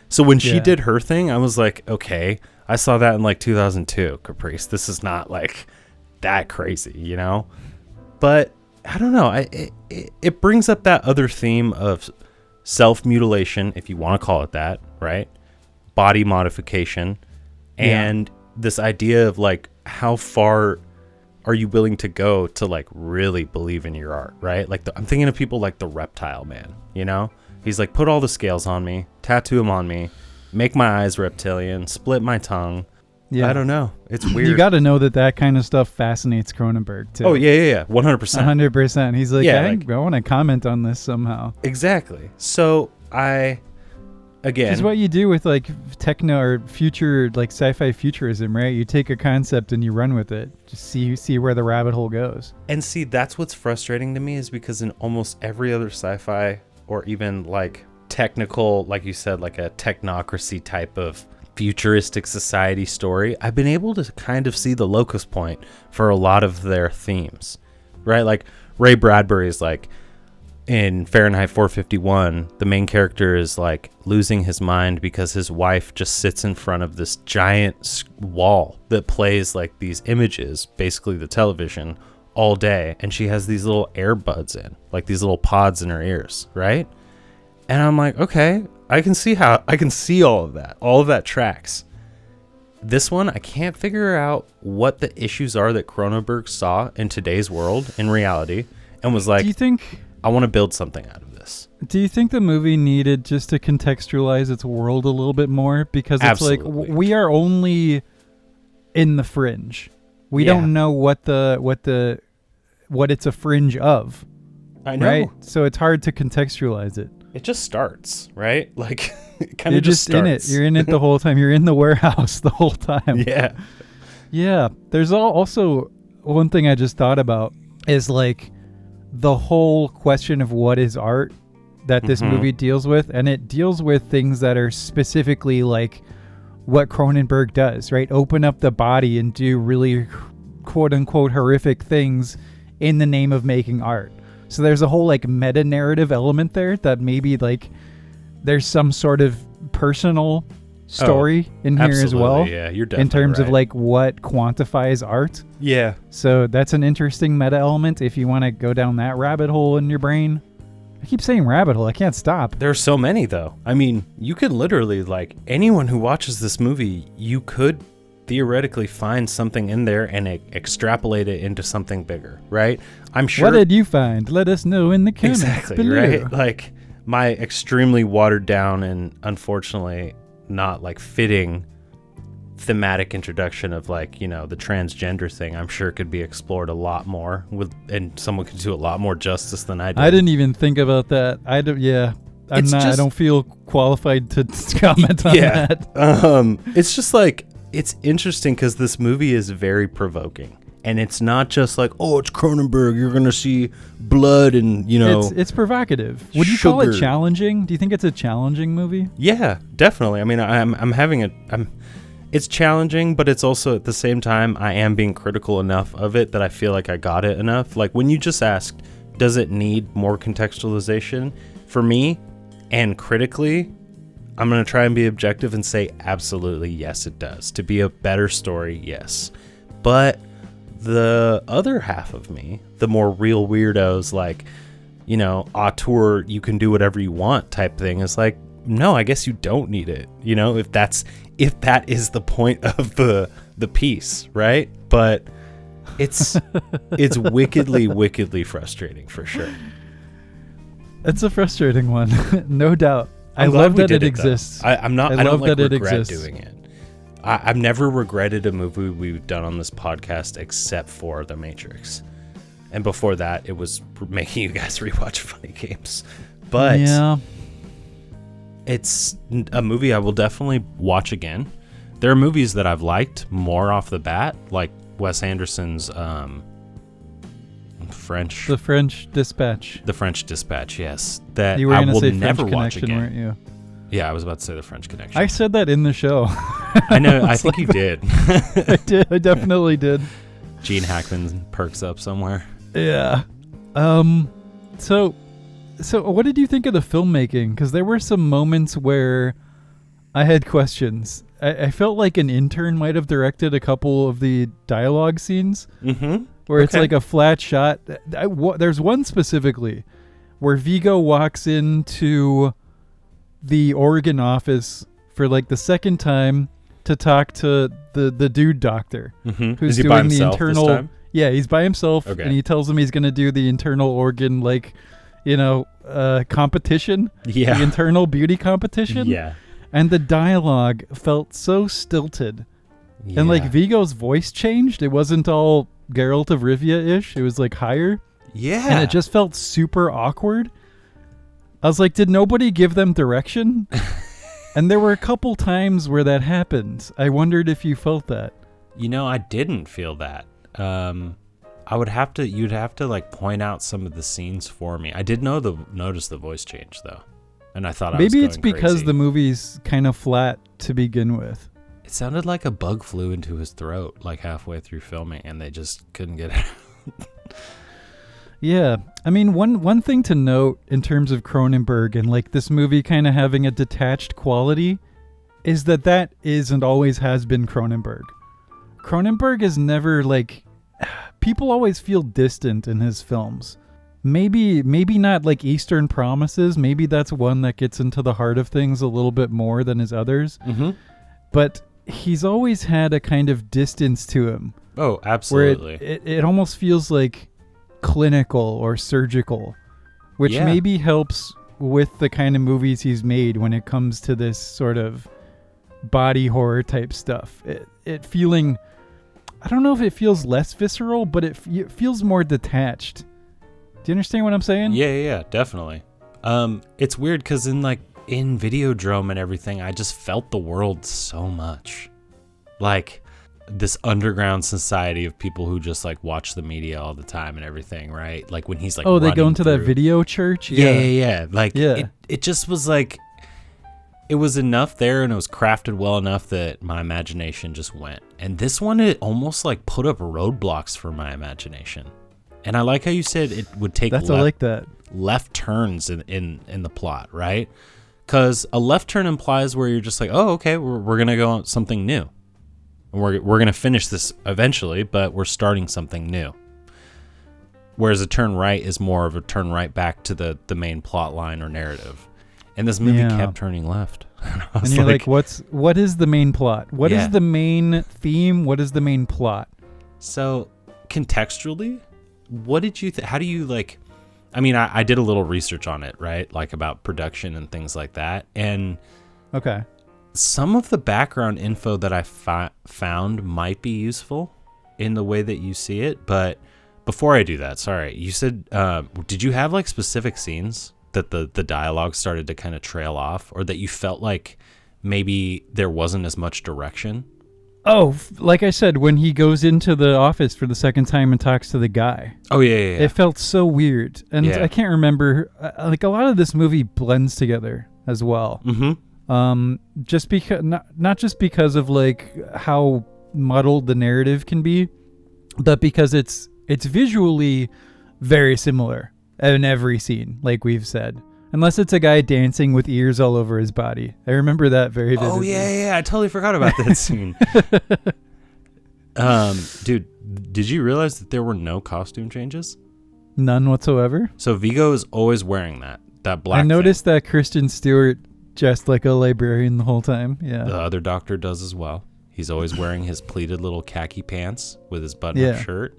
So when she did her thing, I was like, okay, I saw that in like 2002, Caprice. This is not like that crazy, But I don't know. It brings up that other theme of self-mutilation, if you want to call it that, right? Body modification, and this idea of like, how far are you willing to go to like really believe in your art, right? Like I'm thinking of people like the Reptile Man, He's like, put all the scales on me, tattoo them on me, make my eyes reptilian, split my tongue. Yeah, I don't know. It's weird.
You got to know that kind of stuff fascinates Cronenberg too.
Oh yeah, 100%.
100%. He's like, I want to comment on this somehow.
Exactly. So again,
is what you do with like techno or future, like sci-fi futurism, right? You take a concept and you run with it. Just see where the rabbit hole goes.
And see, that's what's frustrating to me, is because in almost every other sci-fi or even like technical, like you said, like a technocracy type of futuristic society story, I've been able to kind of see the locus point for a lot of their themes, right? Like Ray Bradbury's like, in Fahrenheit 451, the main character is like losing his mind because his wife just sits in front of this giant wall that plays like these images, basically the television, all day. And she has these little earbuds in, like these little pods in her ears, right? And I'm like, okay, I can see all of that. All of that tracks. This one, I can't figure out what the issues are that Cronenberg saw in today's world, in reality, and was like,
do you think
I want to build something out of this.
Do you think the movie needed just to contextualize its world a little bit more? Because it's
Absolutely.
like we are only in the fringe. We don't know what it's a fringe of.
I know.
Right? So it's hard to contextualize it.
It just starts, right? Like it kind of
just
starts.
in it. You're in it the whole time. You're in the warehouse the whole time.
Yeah.
Yeah. There's also one thing I just thought about is like the whole question of what is art that this movie deals with, and it deals with things that are specifically like what Cronenberg does, right? Open up the body and do really quote unquote horrific things in the name of making art. So there's a whole like meta narrative element there that maybe like there's some sort of personal story in here as well.
Yeah, you're definitely
in terms
right.
of like what quantifies art.
Yeah.
So that's an interesting meta element if you want to go down that rabbit hole in your brain. I keep saying rabbit hole. I can't stop.
There's so many though. I mean, you could literally, like, anyone who watches this movie, you could theoretically find something in there and extrapolate it into something bigger, right? I'm sure.
What did you find? Let us know in the comments
exactly,
below.
right? Like my extremely watered down and unfortunately not like fitting thematic introduction of like, you know, the transgender thing, I'm sure could be explored a lot more and someone could do a lot more justice than I did.
I didn't even think about that. I don't feel qualified to comment on that.
It's just like, it's interesting because this movie is very provoking. And it's not just like, oh, it's Cronenberg, you're going to see blood and, you know.
It's provocative. Would you call it challenging? Do you think it's a challenging movie?
Yeah, definitely. I mean, it's challenging, but it's also at the same time, I am being critical enough of it that I feel like I got it enough. Like when you just asked, does it need more contextualization? For me, and critically, I'm going to try and be objective and say absolutely yes, it does. To be a better story, yes. But the other half of me, the more Reel Weirdos, like, you know, auteur, you can do whatever you want type thing, is like, no, I guess you don't need it. You know, if that is the point of the piece, right? But it's wickedly frustrating for sure.
It's a frustrating one, no doubt. I love that it exists.
I don't regret doing it. I've never regretted a movie we've done on this podcast except for The Matrix. And before that, it was making you guys rewatch Funny Games. But yeah, it's a movie I will definitely watch again. There are movies that I've liked more off the bat, like Wes Anderson's The French Dispatch. The French Dispatch, yes. That
you were
I will
say
never
French
watch
Connection,
again.
Weren't you?
Yeah, I was about to say The French Connection.
I said that in the show.
I know. I think you did.
I did. I definitely did.
Gene Hackman perks up somewhere.
Yeah. So what did you think of the filmmaking? Because there were some moments where I had questions. I felt like an intern might have directed a couple of the dialogue scenes. Mm-hmm. Where it's like a flat shot. There's one specifically where Viggo walks into the Oregon office for like the second time to talk to the dude doctor who's doing the internal. This time? Yeah, he's by himself, and he tells him he's going to do the internal organ, like, you know, competition. Yeah, the internal beauty competition.
Yeah,
and the dialogue felt so stilted, and like Viggo's voice changed. It wasn't all Geralt of Rivia-ish. It was like higher.
Yeah,
and it just felt super awkward. I was like, did nobody give them direction? And there were a couple times where that happened. I wondered if you felt that.
You know, I didn't feel that. You'd have to like point out some of the scenes for me. I did notice the voice change though. And I thought
maybe it's because crazy. The movie's kind of flat to begin with.
It sounded like a bug flew into his throat like halfway through filming and they just couldn't get it out.
Yeah, I mean, one thing to note in terms of Cronenberg and like this movie kind of having a detached quality is that is and always has been Cronenberg. Cronenberg is never like, people always feel distant in his films. Maybe not like Eastern Promises. Maybe that's one that gets into the heart of things a little bit more than his others. Mm-hmm. But he's always had a kind of distance to him.
Oh, absolutely.
Where it almost feels like clinical or surgical, which maybe helps with the kind of movies he's made when it comes to this sort of body horror type stuff. It feeling, I don't know if it feels less visceral, but it feels more detached. Do you understand what I'm saying?
Yeah, definitely. It's weird because in Videodrome and everything, I just felt the world so much. Like this underground society of people who just like watch the media all the time and everything, right? Like when he's like,
they go into that video church.
Yeah. It just was like, it was enough there and it was crafted well enough that my imagination just went. And this one, it almost like put up roadblocks for my imagination. And I like how you said it would take left turns in the plot, right? Because a left turn implies where you're just like, oh, okay, we're going to go on something new. And we're going to finish this eventually, but we're starting something new. Whereas a turn right is more of a turn right back to the main plot line or narrative. And this movie kept turning left.
And you're like, what is the main plot? What is the main theme? What is the main plot?
So contextually, what did you how do you like, I mean, I did a little research on it, right? Like about production and things like that. And
okay.
Some of the background info that I found might be useful in the way that you see it. But before I do that, sorry, you said, did you have like specific scenes that the dialogue started to kind of trail off, or that you felt like maybe there wasn't as much direction?
Oh, like I said, when he goes into the office for the second time and talks to the guy.
Oh, yeah.
It felt so weird. And I can't remember, like a lot of this movie blends together as well. Mm-hmm. Just because not just because of like how muddled the narrative can be, but because it's visually very similar in every scene, like we've said, Unless it's a guy dancing with ears all over his body. I remember that very vividly.
Oh, yeah. I totally forgot about that scene. Dude, did you realize that there were no costume changes?
None whatsoever.
So Viggo is always wearing that black
I noticed
thing.
that Kristen Stewart dressed like a librarian the whole time. Yeah.
The other doctor does as well. He's always wearing his pleated little khaki pants with his button-up shirt.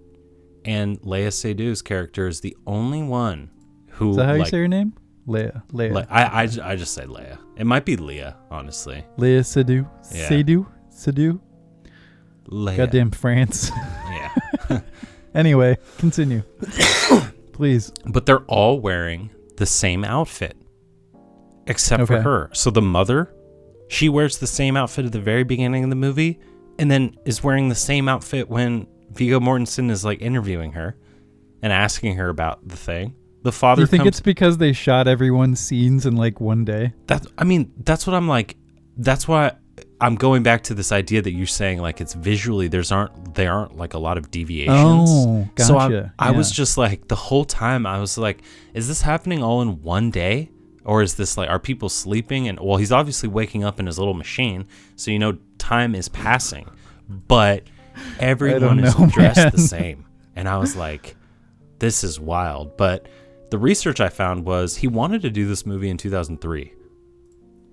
And Leia Seydoux' character is the only one who...
Is that how you say her name? Leia.
I just say Leia. It might be Leah, honestly.
Leia Seydoux.
Yeah.
Seydoux.
Leia.
Goddamn France.
Yeah.
Anyway, continue. Please.
But they're all wearing the same outfit. Except for her. So the mother, she wears the same outfit at the very beginning of the movie, and then is wearing the same outfit when Viggo Mortensen is like interviewing her and asking her about the thing. The father.
Do you think it's because they shot everyone's scenes in like one day?
That's what I'm like. That's why I'm going back to this idea that you're saying, like, it's visually there aren't like a lot of deviations.
Oh, gotcha.
So I was just like, the whole time I was like, is this happening all in one day? Or is this like, are people sleeping? And well, he's obviously waking up in his little machine, so time is passing. But everyone is dressed the same. And I was like, this is wild. But the research I found was he wanted to do this movie in 2003.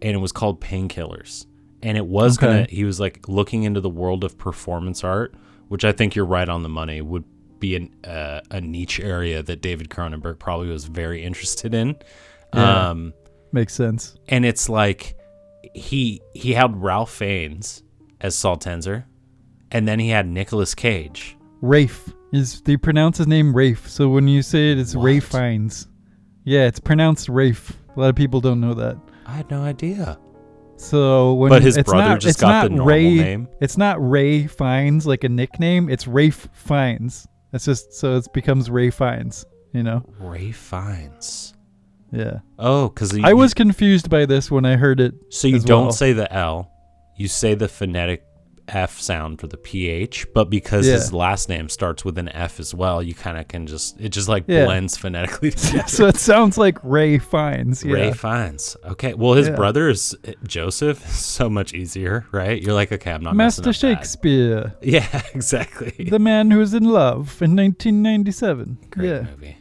And it was called Painkillers. And it was he was like looking into the world of performance art, which I think you're right on the money, would be a niche area that David Cronenberg probably was very interested in.
Yeah, makes sense.
And it's like he had Ralph Fiennes as Saul Tenser, and then he had Nicolas Cage.
Rafe. They pronounce his name Rafe, so when you say it, it's Rafe Fiennes. Yeah, it's pronounced Rafe. A lot of people don't know that.
I had no idea.
So
but his brother just got the normal name.
It's not Ray Fiennes like a nickname. It's Rafe Fiennes. It's just so it becomes Ray Fiennes.
Ray Fiennes.
Yeah.
Oh, because
I was confused by this when I heard it.
So you don't say the L, you say the phonetic F sound for the PH, but because his last name starts with an F as well, you kind of can it just blends phonetically together.
So it sounds like Ray Fiennes. Yeah.
Ray Fiennes. Okay. Well, his brother is Joseph. So much easier, right? You're like, okay, I'm not
Master Shakespeare.
That. Yeah, exactly.
The Man Who's in Love in 1997.
Great movie.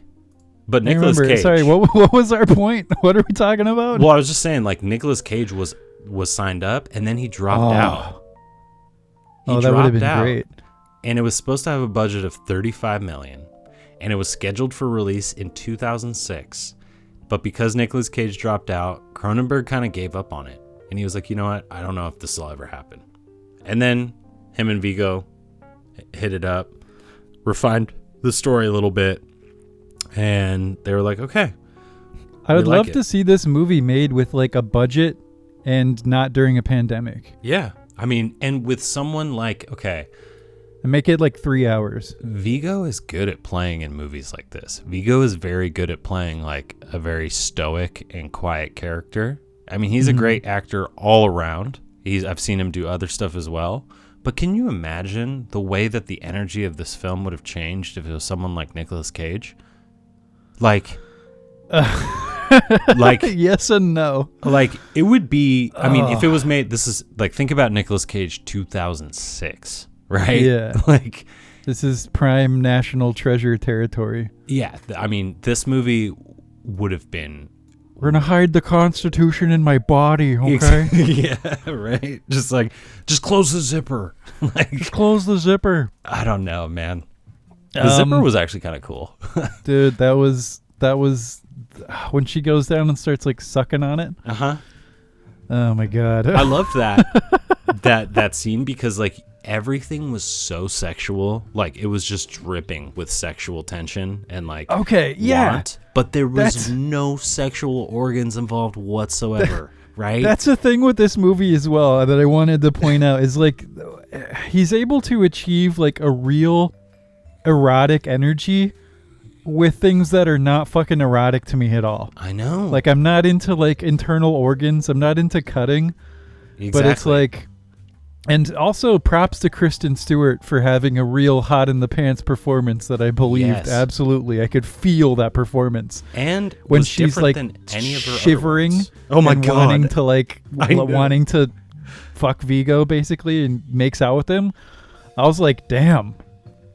But Nicolas Cage.
Sorry, what was our point? What are we talking about?
Well, I was just saying, like, Nicolas Cage was signed up, and then he dropped out.
That would have been great.
And it was supposed to have a budget of $35 million, and it was scheduled for release in 2006. But because Nicolas Cage dropped out, Cronenberg kind of gave up on it, and he was like, you know what? I don't know if this will ever happen. And then him and Viggo hit it up, refined the story a little bit, and they were like, okay.
I would love to see this movie made with like a budget and not during a pandemic.
Yeah. I mean, and with someone like, okay.
And make it like 3 hours.
Viggo is good at playing in movies like this. Viggo is very good at playing like a very stoic and quiet character. I mean, he's a great actor all around. I've seen him do other stuff as well. But can you imagine the way that the energy of this film would have changed if it was someone like Nicolas Cage? Like,
yes and no.
Like, it would be, I mean, if it was made, this is like, think about Nicolas Cage 2006, right?
Yeah.
Like,
this is prime national treasure territory.
Yeah. I mean, this movie would have been.
We're going to hide the Constitution in my body, okay?
Yeah, right. Just close the zipper.
Just close the zipper.
I don't know, man. The zipper was actually kind of cool.
Dude, that was when she goes down and starts like sucking on it.
Uh-huh.
Oh my God.
I loved that scene because like everything was so sexual. Like it was just dripping with sexual tension and like want, but there was no sexual organs involved whatsoever. Right?
That's the thing with this movie as well that I wanted to point out is like he's able to achieve like a real erotic energy with things that are not fucking erotic to me at all.
I know.
Like I'm not into like internal organs. I'm not into cutting. Exactly. But it's like And also props to Kristen Stewart for having a real hot in the pants performance that I believed.
Yes.
Absolutely. I could feel that performance.
And
when
was
she's
different
like
than any of her other
shivering
ones. Oh my
and
God.
wanting to like
I know.
wanting to fuck Viggo basically and makes out with him. I was like, damn.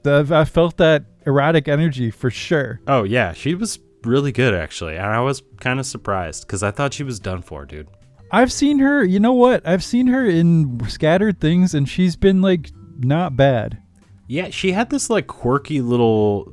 I felt that erotic energy for sure.
Oh yeah, she was really good actually. And I was kind of surprised because I thought she was done for, dude.
I've seen her, you know what? I've seen her in scattered things and she's been like not bad.
Yeah, she had this like quirky little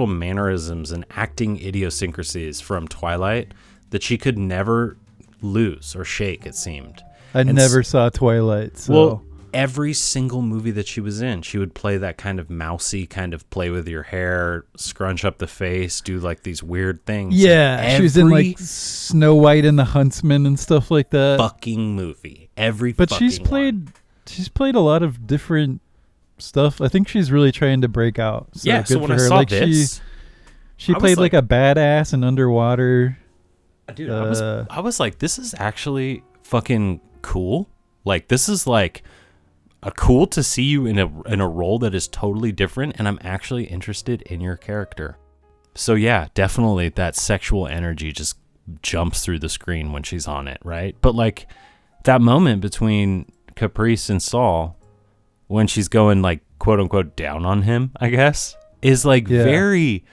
mannerisms and acting idiosyncrasies from Twilight that she could never lose or shake, it seemed.
I never saw Twilight, so.
Well, every single movie that she was in, she would play that kind of mousy kind of play with your hair, scrunch up the face, do like these weird things.
Yeah, she was in like Snow White and the Huntsman and stuff like that.
Fucking movie.
But she's played a lot of different stuff. I think she's really trying to break out. So
yeah,
good
so when
for
I
her.
saw
like
this,
she played like a badass in Underwater.
Dude, I was like, this is actually fucking cool. Like, this is like cool to see you in a role that is totally different, and I'm actually interested in your character. So yeah, definitely that sexual energy just jumps through the screen when she's on it, right? But like that moment between Caprice and Saul, when she's going like quote unquote down on him, I guess, is like very.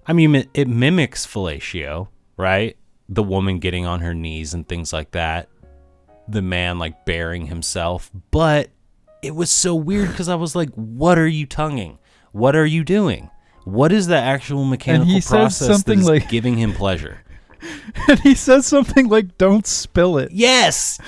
I mean, it mimics fellatio, right? The woman getting on her knees and things like that. The man like bearing himself, but it was so weird because I was like, what are you tonguing? What are you doing? What is the actual mechanical process that is like, giving him pleasure?
And he says something like, don't spill it.
Yes.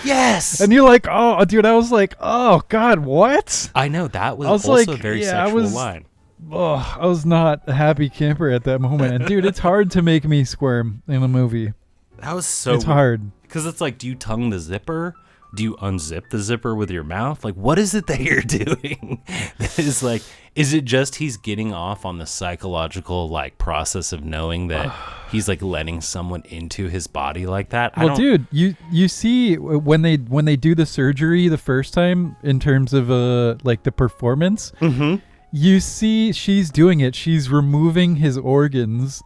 And
you're like, oh, dude, I was like, oh, God, what?
I know, that was also like, a very sexual line.
Oh, I was not a happy camper at that moment. And dude, it's hard to make me squirm in a movie.
That was so
It's hard.
Because it's like, do you tongue the zipper? Do you unzip the zipper with your mouth? Like, what is it that you're doing? Is like, is it just he's getting off on the psychological like process of knowing that he's like letting someone into his body like that?
Well, dude, you see when they do the surgery the first time in terms of like the performance, you see she's doing it. She's removing his organs,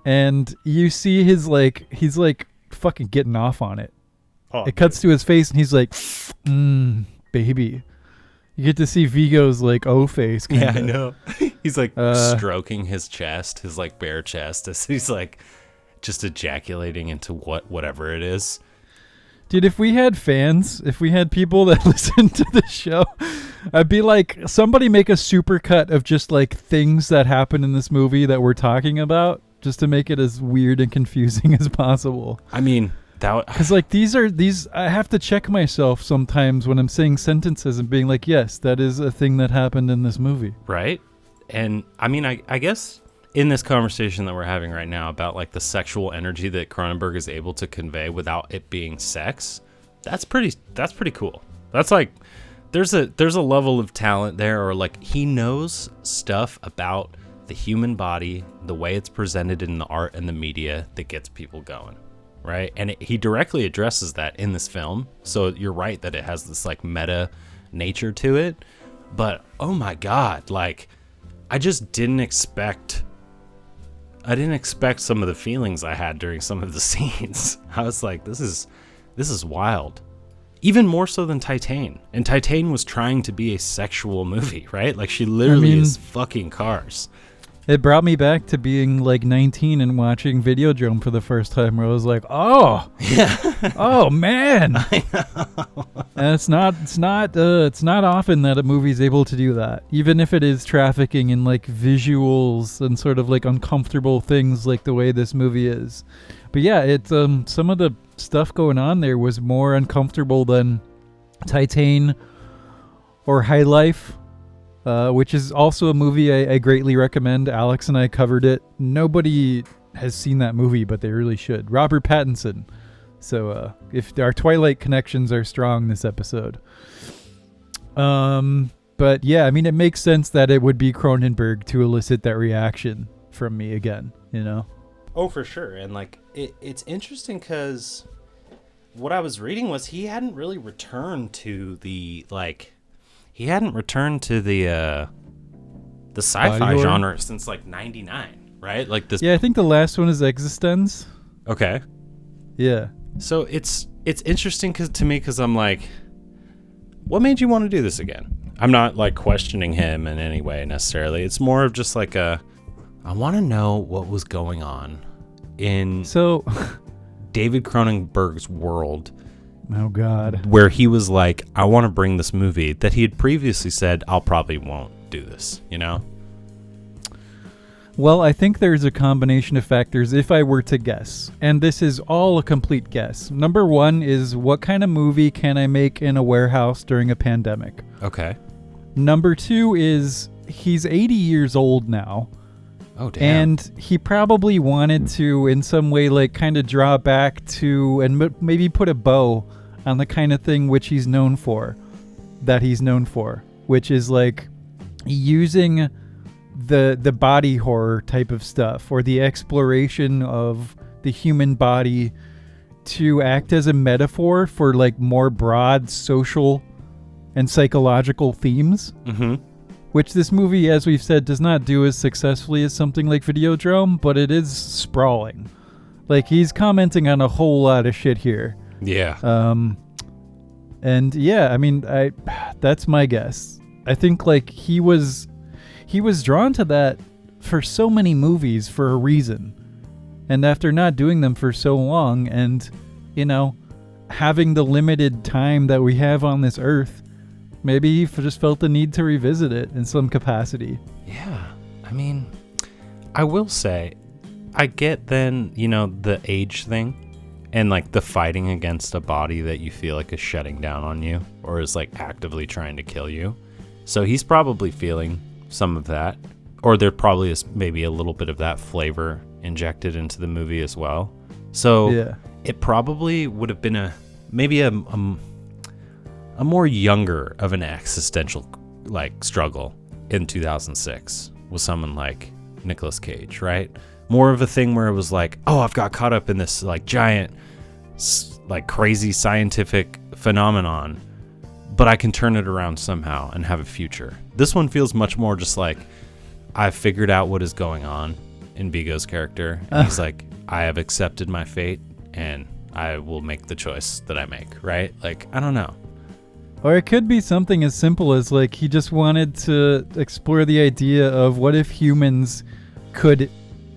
and you see his like he's like fucking getting off on it. It cuts to his face and he's like, baby. You get to see Viggo's like O face.
Yeah, I know. He's like stroking his chest, his like bare chest, as he's like just ejaculating into whatever it is.
Dude, if we had fans, if we had people that listen to the show, I'd be like, somebody make a super cut of just like things that happen in this movie that we're talking about, just to make it as weird and confusing as possible.
I mean,
because like these I have to check myself sometimes when I'm saying sentences and being like, yes, that is a thing that happened in this movie,
right? And I mean, I guess in this conversation that we're having right now about like the sexual energy that Cronenberg is able to convey without it being sex, that's pretty cool. That's like there's a level of talent there, or like he knows stuff about the human body, the way it's presented in the art and the media that gets people going. Right. And he directly addresses that in this film. So you're right that it has this like meta nature to it. But oh my God, like I just didn't expect some of the feelings I had during some of the scenes. I was like, this is wild. Even more so than Titane. And Titane was trying to be a sexual movie, right? Like she literally is fucking cars.
It brought me back to being like 19 and watching Videodrome for the first time, where I was like, "Oh, yeah, oh man!" I know. And it's not often that a movie's able to do that, even if it is trafficking in like visuals and sort of like uncomfortable things, like the way this movie is. But yeah, it's some of the stuff going on there was more uncomfortable than Titane or High Life. Which is also a movie I greatly recommend. Alex and I covered it. Nobody has seen that movie, but they really should. Robert Pattinson. So if our Twilight connections are strong this episode. But yeah, I mean, it makes sense that it would be Cronenberg to elicit that reaction from me again, you know?
Oh, for sure. And like, it's interesting because what I was reading was he hadn't really returned to the the sci-fi genre since like 99, right? Like this.
Yeah, I think the last one is Existence.
Okay.
Yeah.
So it's interesting to me because I'm like, what made you want to do this again? I'm not like questioning him in any way necessarily. It's more of just like I want to know what was going on in David Cronenberg's world.
Oh God.
Where he was like, I want to bring this movie that he had previously said, I'll probably won't do this, you know?
Well, I think there's a combination of factors if I were to guess. And this is all a complete guess. Number one is, what kind of movie can I make in a warehouse during a pandemic?
Okay.
Number two is, he's 80 years old now.
Oh, damn.
And he probably wanted to, in some way, like, kind of draw back to and maybe put a bow on the kind of thing which he's known for, which is, like, using the body horror type of stuff, or the exploration of the human body to act as a metaphor for, like, more broad social and psychological themes.
Mm-hmm.
Which this movie, as we've said, does not do as successfully as something like Videodrome, but it is sprawling. Like, he's commenting on a whole lot of shit here.
Yeah.
And yeah, I mean, that's my guess. I think, like, he was drawn to that for so many movies for a reason. And after not doing them for so long and, you know, having the limited time that we have on this earth, maybe he just felt the need to revisit it in some capacity.
Yeah. I mean, I will say, I get then, you know, the age thing and like the fighting against a body that you feel like is shutting down on you or is like actively trying to kill you. So he's probably feeling some of that, or there probably is maybe a little bit of that flavor injected into the movie as well. So yeah, it probably would have been maybe a more younger of an existential like struggle in 2006 with someone like Nicolas Cage, right? More of a thing where it was like, oh, I've got caught up in this like giant, like crazy scientific phenomenon, but I can turn it around somehow and have a future. This one feels much more just like, I've figured out what is going on in Viggo's character. And he's like, I have accepted my fate and I will make the choice that I make, right? Like, I don't know.
Or it could be something as simple as like he just wanted to explore the idea of what if humans could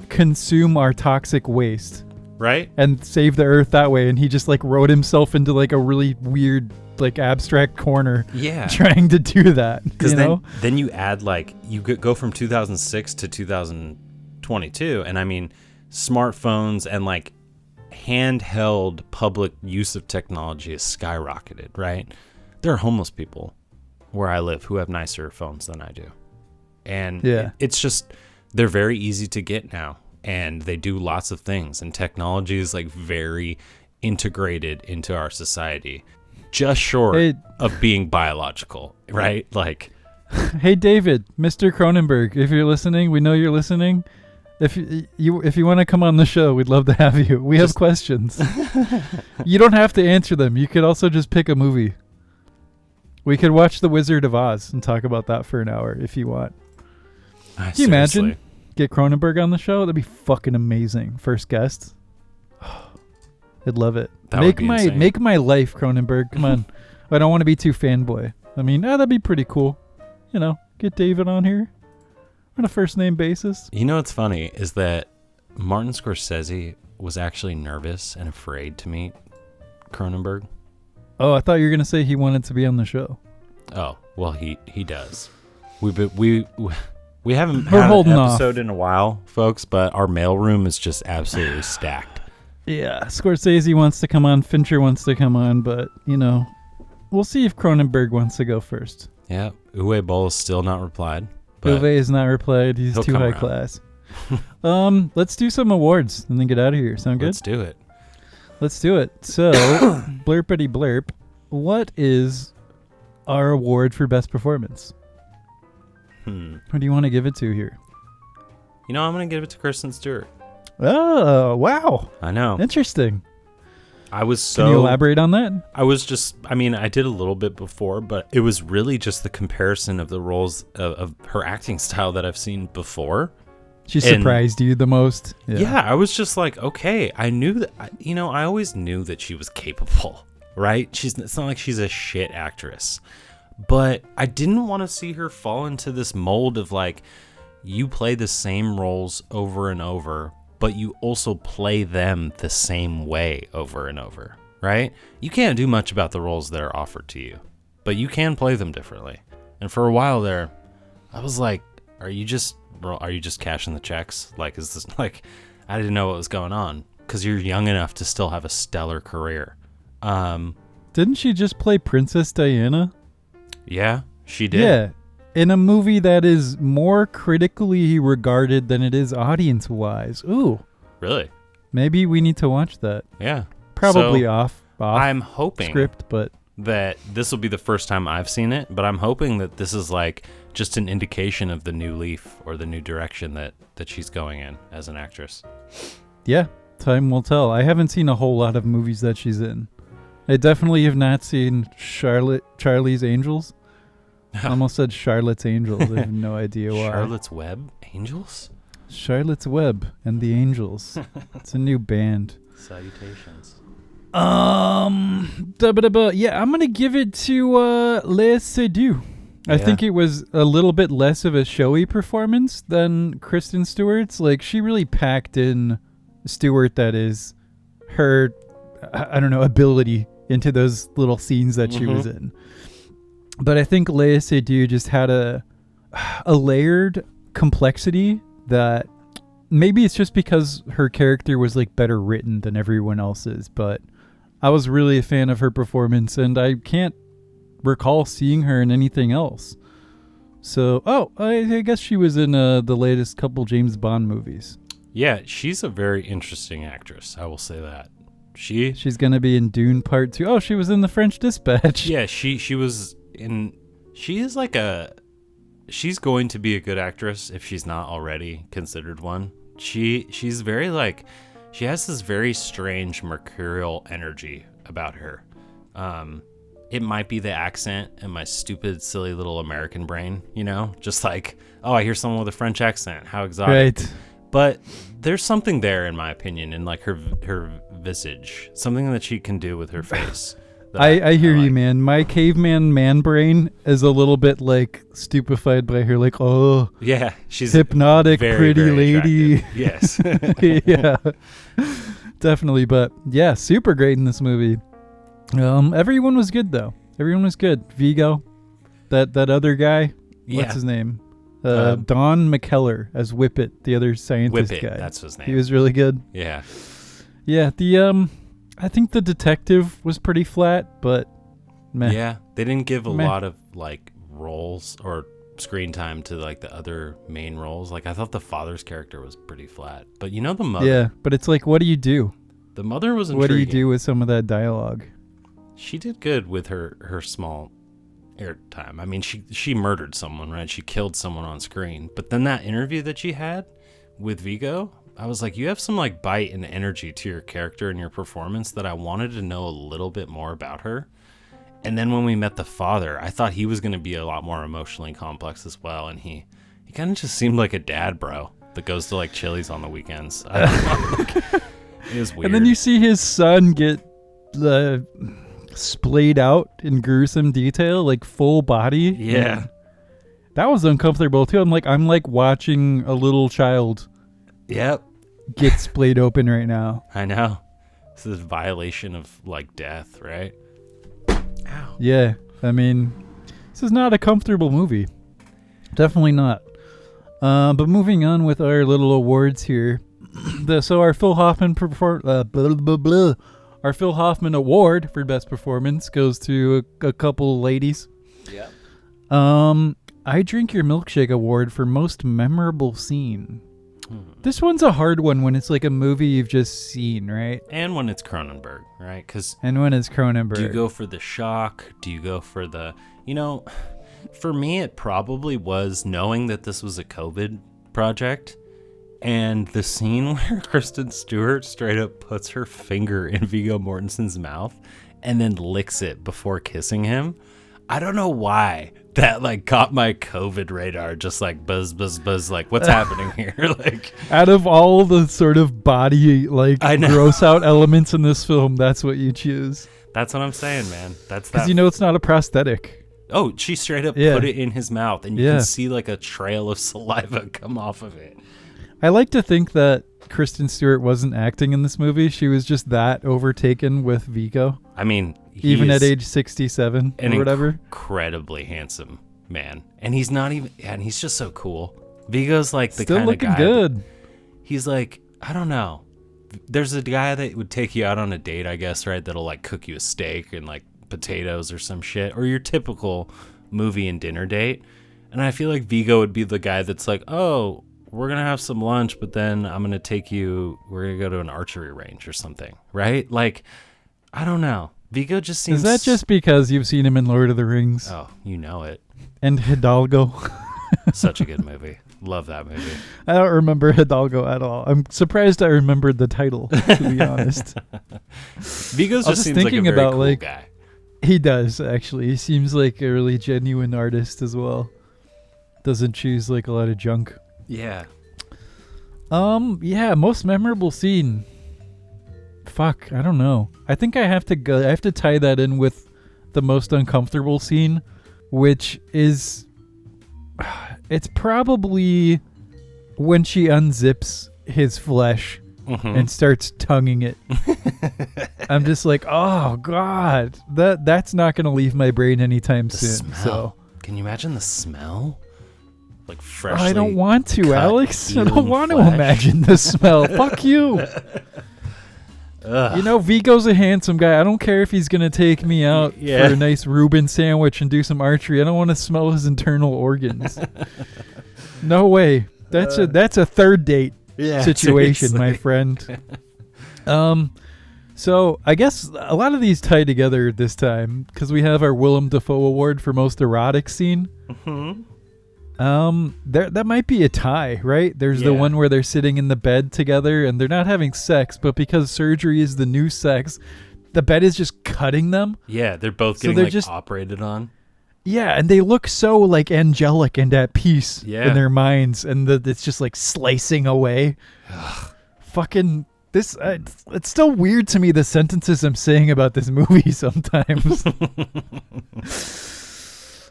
consume our toxic waste,
right? And
save the earth that way. And he just like wrote himself into like a really weird, like abstract corner.
Yeah,
trying to do that.
Because then you add like you go from 2006 to 2022, and I mean smartphones and like handheld public use of technology has skyrocketed, right? There are homeless people where I live who have nicer phones than I do. And it's just, they're very easy to get now. And they do lots of things. And technology is like very integrated into our society. Just short of being biological, right? Like,
hey, David, Mr. Cronenberg, if you're listening, we know you're listening. If you want to come on the show, we'd love to have you. We have questions. You don't have to answer them. You could also just pick a movie. We could watch The Wizard of Oz and talk about that for an hour if you want. Can you imagine? Get Cronenberg on the show? That'd be fucking amazing. First guest. I'd love it. Make my life, Cronenberg. Come on. I don't want to be too fanboy. I mean, that'd be pretty cool. You know, get David on here on a first name basis.
You know what's funny is that Martin Scorsese was actually nervous and afraid to meet Cronenberg.
Oh, I thought you were going to say he wanted to be on the show.
Oh, well, he does. We haven't had an episode in a while, folks, but our mailroom is just absolutely stacked.
Yeah, Scorsese wants to come on, Fincher wants to come on, but, you know, we'll see if Cronenberg wants to go first.
Yeah, Uwe Boll has still not replied.
Uwe has not replied. He's too high class. Let's do some awards and then get out of here. Sound good?
Let's do it.
Let's do it. So, blurpity blurp, what is our award for best performance? Who do you want to give it to here?
You know, I'm going to give it to Kristen Stewart.
Oh, wow.
I know.
Interesting.
I was
Can you elaborate on that?
I did a little bit before, but it was really just the comparison of the roles of her acting style that I've seen before.
She surprised you the most?
Yeah, I was just like, okay, I knew that, I always knew that she was capable, right? It's not like she's a shit actress, but I didn't want to see her fall into this mold of like, you play the same roles over and over, but you also play them the same way over and over, right? You can't do much about the roles that are offered to you, but you can play them differently. And for a while there, I was like, are you just cashing the checks? Like, is this like, I didn't know what was going on, because you're young enough to still have a stellar career.
Didn't she just play Princess Diana?
Yeah, she did.
Yeah. In a movie that is more critically regarded than it is audience-wise. Ooh.
Really?
Maybe we need to watch that.
Yeah.
Probably
So,
off
I'm hoping
script, but
that this will be the first time I've seen it, but I'm hoping that this is like just an indication of the new leaf or the new direction that she's going in as an actress.
yeah, time will tell. I haven't seen a whole lot of movies that she's in. I definitely have not seen Charlie's Angels. I almost said Charlotte's Angels. I have no idea why.
Charlotte's Web Angels?
Charlotte's Web and the Angels. It's a new band.
Salutations.
Yeah, I'm gonna give it to Les Seydoux. I think it was a little bit less of a showy performance than Kristen Stewart's. Like, she really packed in Stewart, that is, her, I don't know, ability into those little scenes that she was in. But I think Léa Seydoux just had a layered complexity that maybe it's just because her character was like better written than everyone else's, but I was really a fan of her performance, and I can't recall seeing her in anything else. So, I guess she was in the latest couple James Bond movies.
Yeah, she's a very interesting actress, I will say that.
She's going to be in Dune Part 2. Oh, she was in The French Dispatch.
Yeah, she was in... She is like she's going to be a good actress if she's not already considered one. She's very like... She has this very strange mercurial energy about her. It might be the accent and my stupid, silly little American brain, Just like, oh, I hear someone with a French accent. How exotic.
Right.
But there's something there, in my opinion, in like her visage. Something that she can do with her face.
I hear you, man. My caveman man brain is a little bit like stupefied by her, like, oh,
yeah, she's
hypnotic,
very,
pretty
very
lady.
Attractive. Yes.
Yeah, definitely. But yeah, super great in this movie. Everyone was good though. Everyone was good. Viggo, that other guy, what's his name? Don McKellar as Whippet, the other scientist
Whippet,
guy.
that's his name.
He was really good.
Yeah.
Yeah, I think the detective was pretty flat, but meh.
Yeah, they didn't give a lot of like roles or screen time to like the other main roles. Like, I thought the father's character was pretty flat, but the mother.
Yeah, but it's like, what do you do?
The mother was intriguing.
What do you do with some of that dialogue?
She did good with her small airtime. I mean, she murdered someone, right? She killed someone on screen. But then that interview that she had with Viggo, I was like, you have some like bite and energy to your character and your performance that I wanted to know a little bit more about her. And then when we met the father, I thought he was going to be a lot more emotionally complex as well. And he kind of just seemed like a dad bro that goes to like Chili's on the weekends. I don't know. Like, it was weird.
And then you see his son get splayed out in gruesome detail, like full body.
Yeah.
That was uncomfortable too. I'm like watching a little child.
Yep.
Get splayed open right now.
I know. This is a violation of like death, right? Ow.
Yeah. I mean, this is not a comfortable movie. Definitely not. But moving on with our little awards here. So our Phil Hoffman our Phil Hoffman Award for Best Performance goes to a couple ladies.
Yeah.
I Drink Your Milkshake Award for Most Memorable Scene. This one's a hard one when it's like a movie you've just seen, right?
And when it's Cronenberg, right?
And when it's Cronenberg.
Do you go for the shock? Do you go for the... for me, it probably was knowing that this was a COVID project And the scene where Kristen Stewart straight up puts her finger in Viggo Mortensen's mouth and then licks it before kissing him. I don't know why that like caught my COVID radar, just like buzz, buzz, buzz. Like, what's happening here? Like,
out of all the sort of body, like, gross out elements in this film, that's what you choose.
That's what I'm saying, man. That's that.
Because you know it's not a prosthetic.
Oh, she straight up put it in his mouth, and you can see like a trail of saliva come off of it.
I like to think that Kristen Stewart wasn't acting in this movie. She was just that overtaken with Viggo.
I mean,
even at age 67 or whatever.
Incredibly handsome man. And he's not even, and he's just so cool. Viggo's like the
Still
kind of guy.
Still looking good.
He's like, I don't know. There's a guy that would take you out on a date, I guess, right? That'll like cook you a steak and like potatoes or some shit, or your typical movie and dinner date. And I feel like Viggo would be the guy that's like, oh, we're going to have some lunch, but then I'm going to take you, we're going to go to an archery range or something, right? Like, I don't know. Viggo just seems...
Is that just because you've seen him in Lord of the Rings?
Oh, you know it.
And Hidalgo.
Such a good movie. Love that movie.
I don't remember Hidalgo at all. I'm surprised I remembered the title, to be honest.
Viggo's just seems like a very cool guy.
He does, actually. He seems like a really genuine artist as well. Doesn't choose like a lot of junk.
Yeah.
Yeah, most memorable scene. Fuck, I don't know. I think I have to tie that in with the most uncomfortable scene, which is it's probably when she unzips his flesh and starts tonguing it. I'm just like, oh god, that's not gonna leave my brain anytime soon.
Smell.
So
can you imagine the smell? Like freshly
I don't want to, Alex. I don't want to imagine the smell. Fuck you. You know, Viggo's a handsome guy. I don't care if he's gonna take me out for a nice Reuben sandwich and do some archery. I don't want to smell his internal organs. No way. That's a third date situation, seriously. My friend. So I guess a lot of these tie together this time because we have our Willem Dafoe Award for most erotic scene. That might be a tie, right? There's the one where they're sitting in the bed together and they're not having sex, but because surgery is the new sex, the bed is just cutting them.
Yeah, they're both getting just operated on. Yeah,
and they look so like angelic and at peace in their minds, and it's just like slicing away. Fucking this, it's still weird to me the sentences I'm saying about this movie sometimes.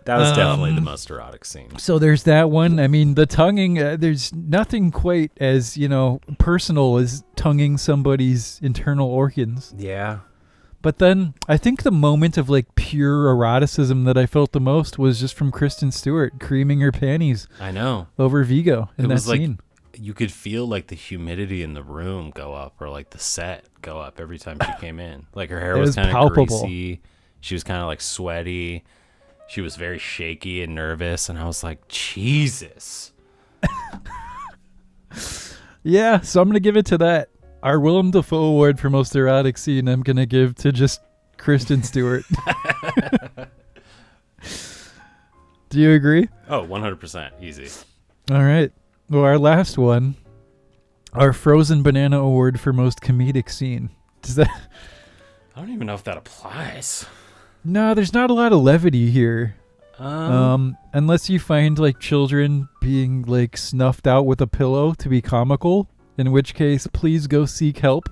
That was definitely the most erotic scene.
So there's that one. I mean, the tonguing, there's nothing quite as, personal as tonguing somebody's internal organs.
Yeah.
But then I think the moment of like pure eroticism that I felt the most was just from Kristen Stewart creaming her panties.
I know.
Over Viggo in that scene.
You could feel like the humidity in the room go up, or like the set go up every time she came in. Like her hair was kind of greasy. She was kind of like sweaty. She was very shaky and nervous, and I was like, Jesus.
Yeah, so I'm going to give it to that. Our Willem Dafoe Award for most erotic scene, I'm going to give to just Kristen Stewart. Do you agree?
Oh, 100%. Easy.
All right. Well, our last one, our Frozen Banana Award for most comedic scene. Does that...
I don't even know if that applies.
No, there's not a lot of levity here. Unless you find like children being like snuffed out with a pillow to be comical, in which case please go seek help.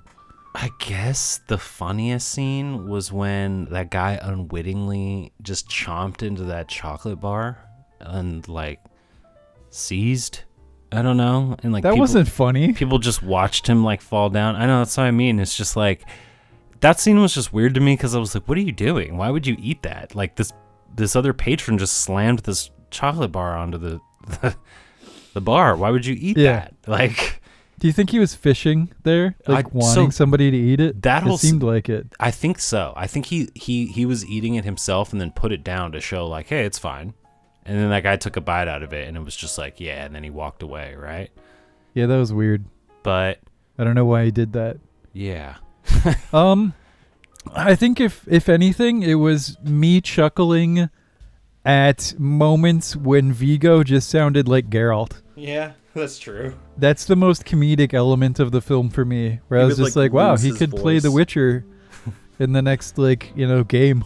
I guess the funniest scene was when that guy unwittingly just chomped into that chocolate bar and like seized. I don't know. And like
that wasn't funny.
People just watched him like fall down. I know, that's what I mean. It's just like that scene was just weird to me because I was like, what are you doing? Why would you eat that? Like this other patron just slammed this chocolate bar onto the bar. Why would you eat that? Like,
do you think he was fishing there? Like wanting somebody to eat it? It seemed like it.
I think so. I think he was eating it himself and then put it down to show like, hey, it's fine. And then that guy took a bite out of it and it was just like, yeah, and then he walked away, right?
Yeah, that was weird.
But
I don't know why he did that.
Yeah.
I think if anything, it was me chuckling at moments when Viggo just sounded like Geralt.
Yeah, that's true.
That's the most comedic element of the film for me, where I was just like, wow, he could play The Witcher in the next, game.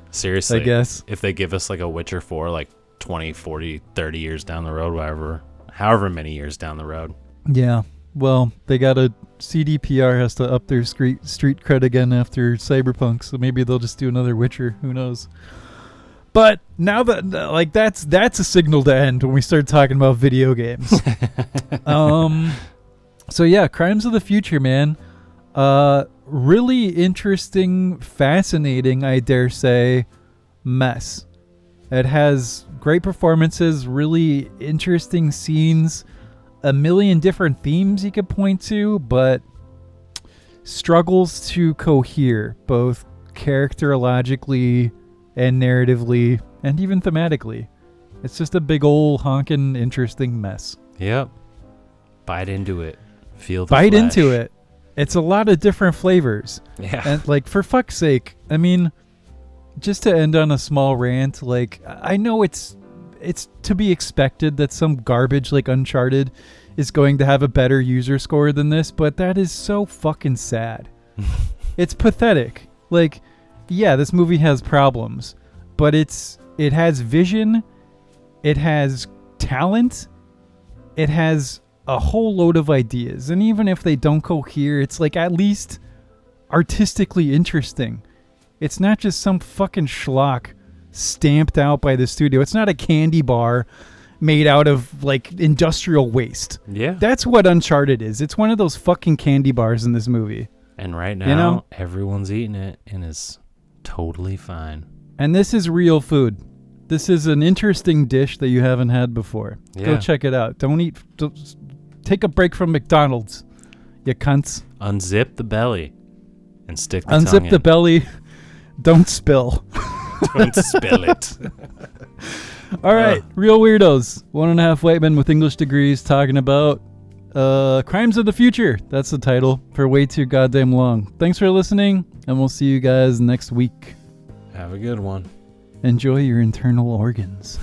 Seriously,
I guess.
If they give us like a Witcher 4, like 20, 40, 30 years down the road, however many years down the road.
Yeah. Well, they got CDPR has to up their street cred again after Cyberpunk, so maybe they'll just do another Witcher. Who knows? But now that that's a signal to end when we start talking about video games. So yeah, Crimes of the Future, man. Really interesting, fascinating, I dare say, mess. It has great performances, really interesting scenes, a million different themes you could point to, but struggles to cohere both characterologically and narratively and even thematically. It's just a big old honkin' interesting mess.
Yep. Bite into it. Feel the
Bite
flesh.
into it. It's a lot of different flavors.
Yeah.
And for fuck's sake, I mean, just to end on a small rant, I know it's to be expected that some garbage like Uncharted is going to have a better user score than this, but that is so fucking sad. It's pathetic. Yeah, this movie has problems, but it has vision, it has talent, it has a whole load of ideas, and even if they don't cohere, it's at least artistically interesting. It's not just some fucking schlock stamped out by the studio. It's not a candy bar made out of industrial waste.
Yeah.
That's what Uncharted is. It's one of those fucking candy bars in this movie.
And right now, everyone's eating it and is totally fine.
And this is real food. This is an interesting dish that you haven't had before.
Yeah.
Go check it out. Take a break from McDonald's, you cunts.
Unzip the belly and stick the
Unzip
tongue in.
the belly. Don't spill.
Don't spill it.
All right, Reel Weirdos. 1.5 white men with English degrees talking about Crimes of the Future. That's the title for way too goddamn long. Thanks for listening, and we'll see you guys next week.
Have a good one.
Enjoy your internal organs.